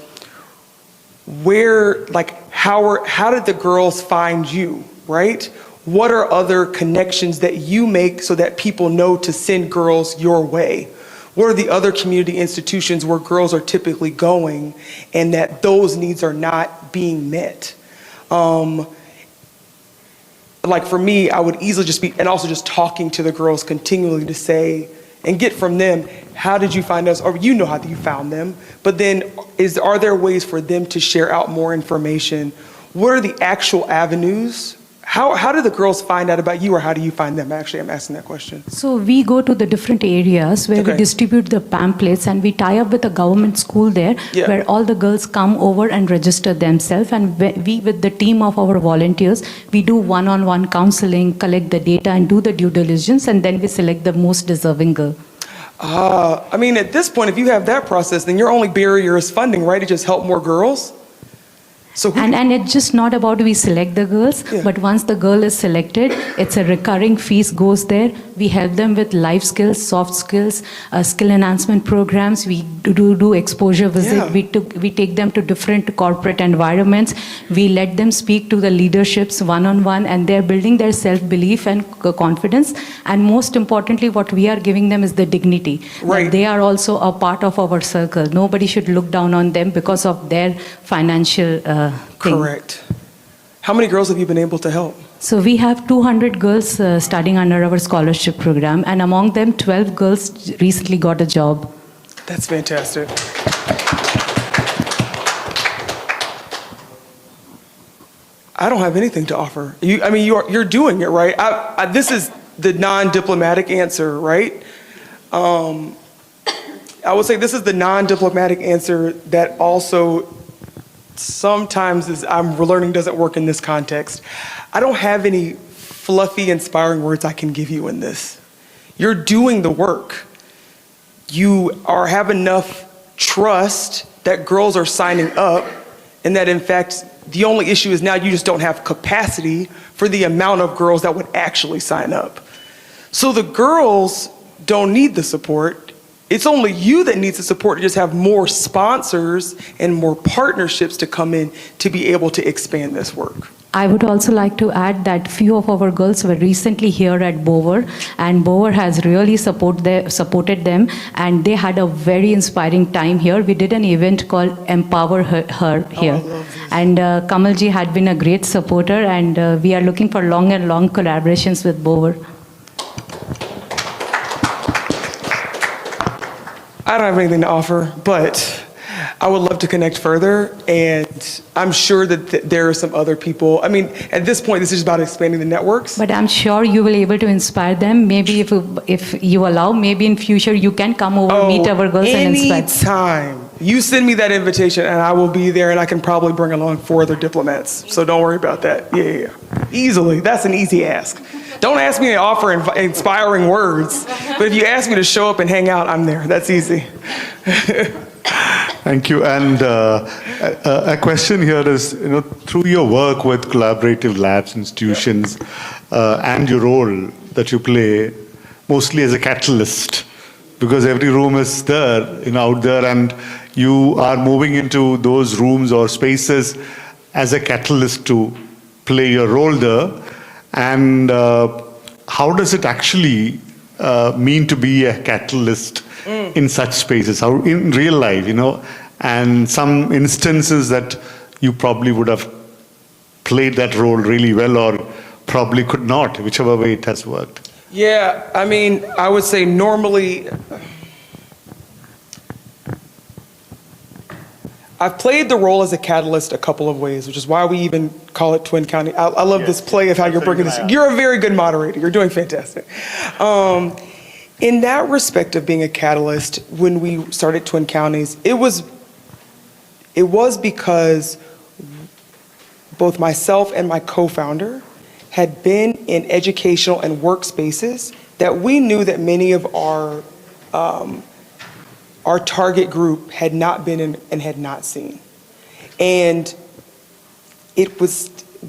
where, like how did the girls find you, right? What are other connections that you make so that people know to send girls your way? What are the other community institutions where girls are typically going and that those needs are not being met? Like for me, I would easily just be, and also just talking to the girls continually to say, and get from them, how did you find us? Or you know how you found them, but then are there ways for them to share out more information? What are the actual avenues? How do the girls find out about you, or how do you find them? Actually, I'm asking that question.
So we go to the different areas where we distribute the pamphlets, and we tie up with a government school there where all the girls come over and register themselves, and we with the team of our volunteers, we do one-on-one counseling, collect the data and do the due diligence, and then we select the most deserving girl.
I mean, at this point, if you have that process, then your only barrier is funding, right? To just help more girls. So
and it's just not about we select the girls, but once the girl is selected, it's a recurring fees goes there. We help them with life skills, soft skills, skill enhancement programs. We do exposure visit. We take them to different corporate environments. We let them speak to the leaderships one-on-one, and they're building their self-belief and confidence. And most importantly, what we are giving them is the dignity. Right. That they are also a part of our circle. Nobody should look down on them because of their financial thing.
Correct. How many girls have you been able to help?
So we have 200 girls studying under our scholarship program, and among them 12 girls recently got a job.
That's fantastic. I don't have anything to offer. You're doing it, right? This is the non-diplomatic answer, right? I would say this is the non-diplomatic answer that also sometimes I'm learning doesn't work in this context. I don't have any fluffy, inspiring words I can give you in this. You're doing the work. You have enough trust that girls are signing up, and that in fact, the only issue is now you just don't have capacity for the amount of girls that would actually sign up. So the girls don't need the support. It's only you that needs the support to just have more sponsors and more partnerships to come in to be able to expand this work.
I would also like to add that few of our girls were recently here at Bower, and Bower has really supported them, and they had a very inspiring time here. We did an event called Empower Her here. And Kamalji had been a great supporter, and we are looking for long collaborations with Bower.
I don't have anything to offer, but I would love to connect further, and I'm sure that there are some other people. I mean, at this point, this is about expanding the networks.
But I'm sure you will be able to inspire them. Maybe if you allow, maybe in future you can come over, meet our girls and inspire.
Anytime. You send me that invitation, and I will be there, and I can probably bring along 4 other diplomats. So don't worry about that. Yeah. Easily. That's an easy ask. Don't ask me to offer inspiring words, but if you ask me to show up and hang out, I'm there. That's easy.
Thank you. And a question here is, through your work with collaborative labs, institutions, and your role that you play, mostly as a catalyst, because every room is there, out there, and you are moving into those rooms or spaces as a catalyst to play your role there. And how does it actually mean to be a catalyst in such spaces? How in real life, and some instances that you probably would have played that role really well, or probably could not, whichever way it has worked.
Yeah, I mean, I would say normally, I've played the role as a catalyst a couple of ways, which is why we even call it Twin County. I love this play of how you're bringing this. You're a very good moderator. You're doing fantastic. In that respect of being a catalyst, when we started Twin Counties, it was because both myself and my co-founder had been in educational and work spaces that we knew that many of our target group had not been in and had not seen. And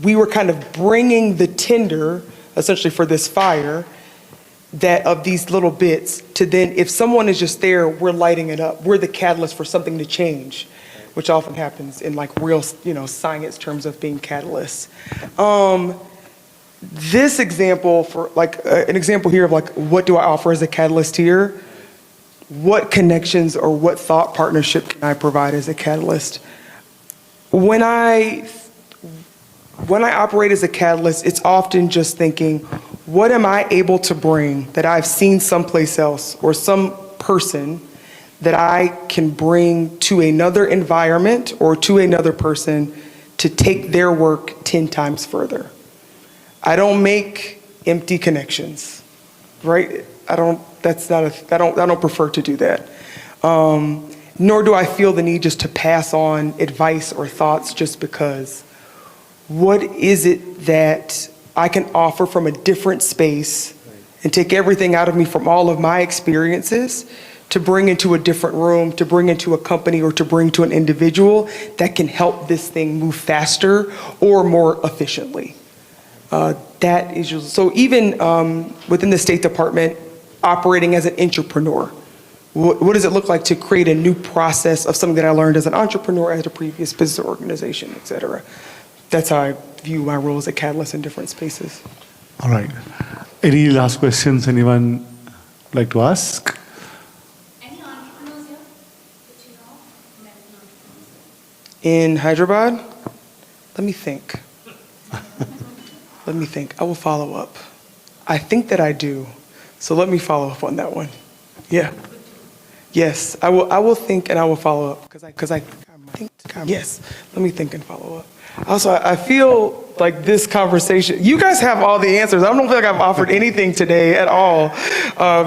we were kind of bringing the tinder, essentially for this fire, that of these little bits to then, if someone is just there, we're lighting it up. We're the catalyst for something to change, which often happens in like real, science terms of being catalysts. This example for an example here of what do I offer as a catalyst here? What connections or what thought partnership can I provide as a catalyst? When I operate as a catalyst, it's often just thinking, what am I able to bring that I've seen someplace else or some person that I can bring to another environment or to another person to take their work 10 times further? I don't make empty connections, right? I don't prefer to do that. Nor do I feel the need just to pass on advice or thoughts just because. What is it that I can offer from a different space and take everything out of me from all of my experiences to bring into a different room, to bring into a company, or to bring to an individual that can help this thing move faster or more efficiently? That is usually, so even within the State Department, operating as an entrepreneur, what does it look like to create a new process of something that I learned as an entrepreneur at a previous business organization, et cetera? That's how I view my role as a catalyst in different spaces.
All right. Any last questions anyone like to ask?
Any entrepreneurs here that you know? American entrepreneurs?
In Hyderabad, let me think. Let me think. I will follow up. I think that I do. So let me follow up on that one. Yeah. Yes, I will think and I will follow up because I think, yes, let me think and follow up. Also, I feel like this conversation, you guys have all the answers. I don't feel like I've offered anything today at all.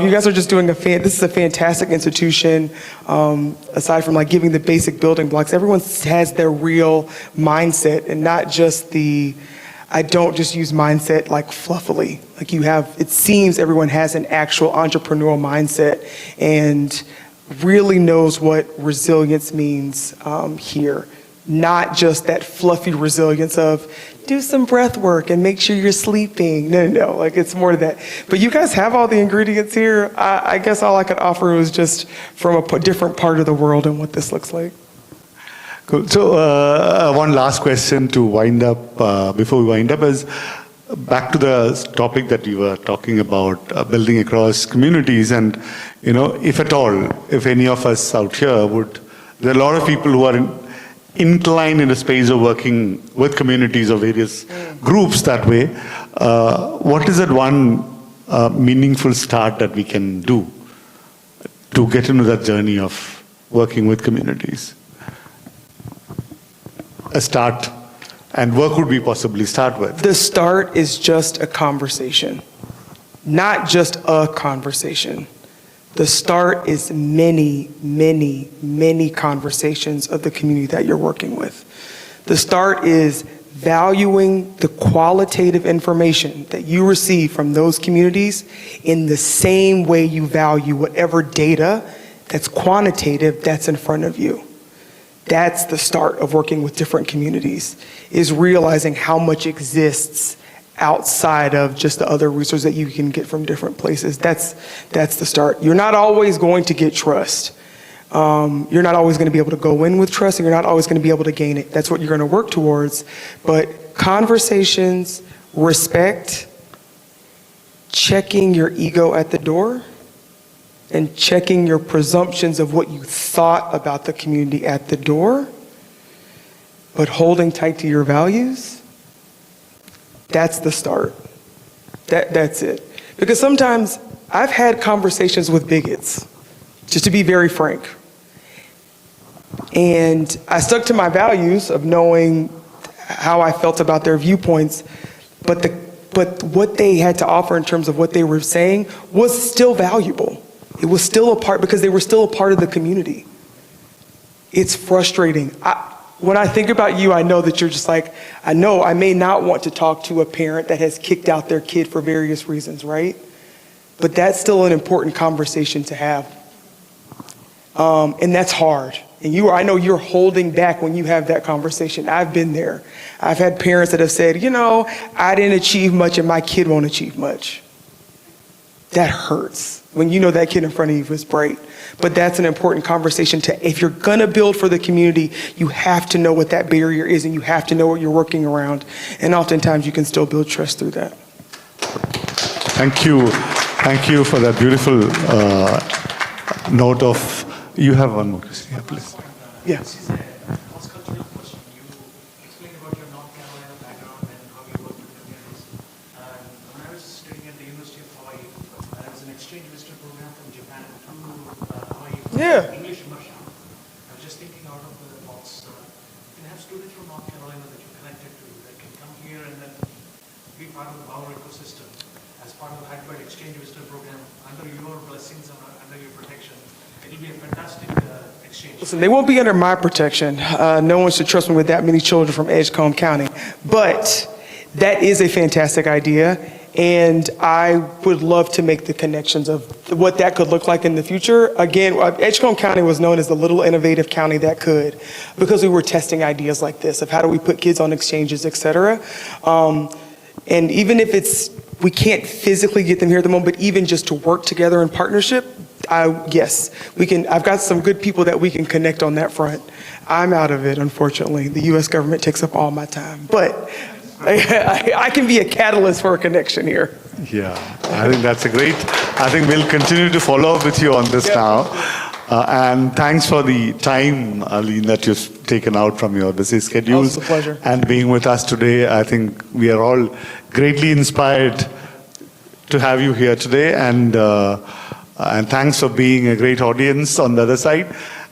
You guys are just doing this is a fantastic institution. Aside from giving the basic building blocks, everyone has their real mindset and not just I don't just use mindset fluffily. It seems everyone has an actual entrepreneurial mindset and really knows what resilience means here. Not just that fluffy resilience of do some breath work and make sure you're sleeping. No, it's more to that. But you guys have all the ingredients here. I guess all I could offer was just from a different part of the world and what this looks like.
Cool. So one last question to wind up, before we wind up, is back to the topic that you were talking about, building across communities. And, if at all, if any of us out here there are a lot of people who are inclined in the space of working with communities or various groups that way. What is that one meaningful start that we can do to get into that journey of working with communities? A start, and where could we possibly start with?
The start is just a conversation, not just a conversation. The start is many, many, many conversations of the community that you're working with. The start is valuing the qualitative information that you receive from those communities in the same way you value whatever data that's quantitative that's in front of you. That's the start of working with different communities, is realizing how much exists outside of just the other resources that you can get from different places. That's the start. You're not always going to get trust. You're not always going to be able to go in with trust, and you're not always going to be able to gain it. That's what you're going to work towards. But conversations, respect, checking your ego at the door, and checking your presumptions of what you thought about the community at the door, but holding tight to your values, that's the start. That's it. Because sometimes I've had conversations with bigots, just to be very frank. And I stuck to my values of knowing how I felt about their viewpoints, but what they had to offer in terms of what they were saying was still valuable. It was still a part, because they were still a part of the community. It's frustrating. When I think about you, I know that you're just like, I know I may not want to talk to a parent that has kicked out their kid for various reasons, right? But that's still an important conversation to have. And that's hard. And I know you're holding back when you have that conversation. I've been there. I've had parents that have said, I didn't achieve much and my kid won't achieve much. That hurts when you know that kid in front of you is bright. But that's an important conversation if you're gonna build for the community, you have to know what that barrier is and you have to know what you're working around. And oftentimes you can still build trust through that.
Thank you. Thank you for that beautiful note of, you have one more question, yeah, please.
Yeah.
This is a cross-cultural question. You explained about your North Carolina background and how you work with communities. When I was studying at the University of Hawaii, there was an exchange visitor program from Japan to Hawaii.
Yeah.
English immersion. I was just thinking out of the box. You can have students from North Carolina that you're connected to that can come here and then be part of the Bauer ecosystem as part of the Hyderabad exchange visitor program under your blessings and under your protection. It'll be a fantastic exchange.
Listen, they won't be under my protection. No one should trust me with that many children from Edgecombe County. But that is a fantastic idea. And I would love to make the connections of what that could look like in the future. Again, Edgecombe County was known as the little innovative county that could, because we were testing ideas like this of how do we put kids on exchanges, et cetera. And even if we can't physically get them here at the moment, but even just to work together in partnership, yes, we can. I've got some good people that we can connect on that front. I'm out of it, unfortunately. The U.S. government takes up all my time, but I can be a catalyst for a connection here.
Yeah, I think that's I think we'll continue to follow up with you on this now. And thanks for the time, Arlene, that you've taken out from your busy schedules.
Oh, it's a pleasure.
And being with us today. I think we are all greatly inspired to have you here today. And thanks for being a great audience on the other side.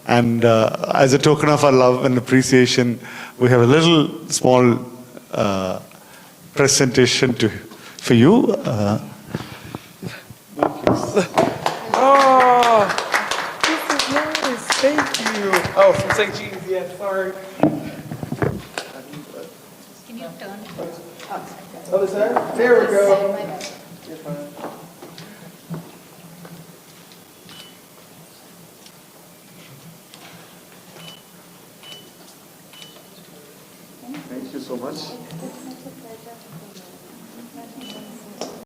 And as a token of our love and appreciation, we have a little small presentation for you.
Oh, this is nice. Thank you. Oh, from St. Jean's. Yeah, sorry.
Can you turn?
Other side? There we go. You're fine.
Thank you so much.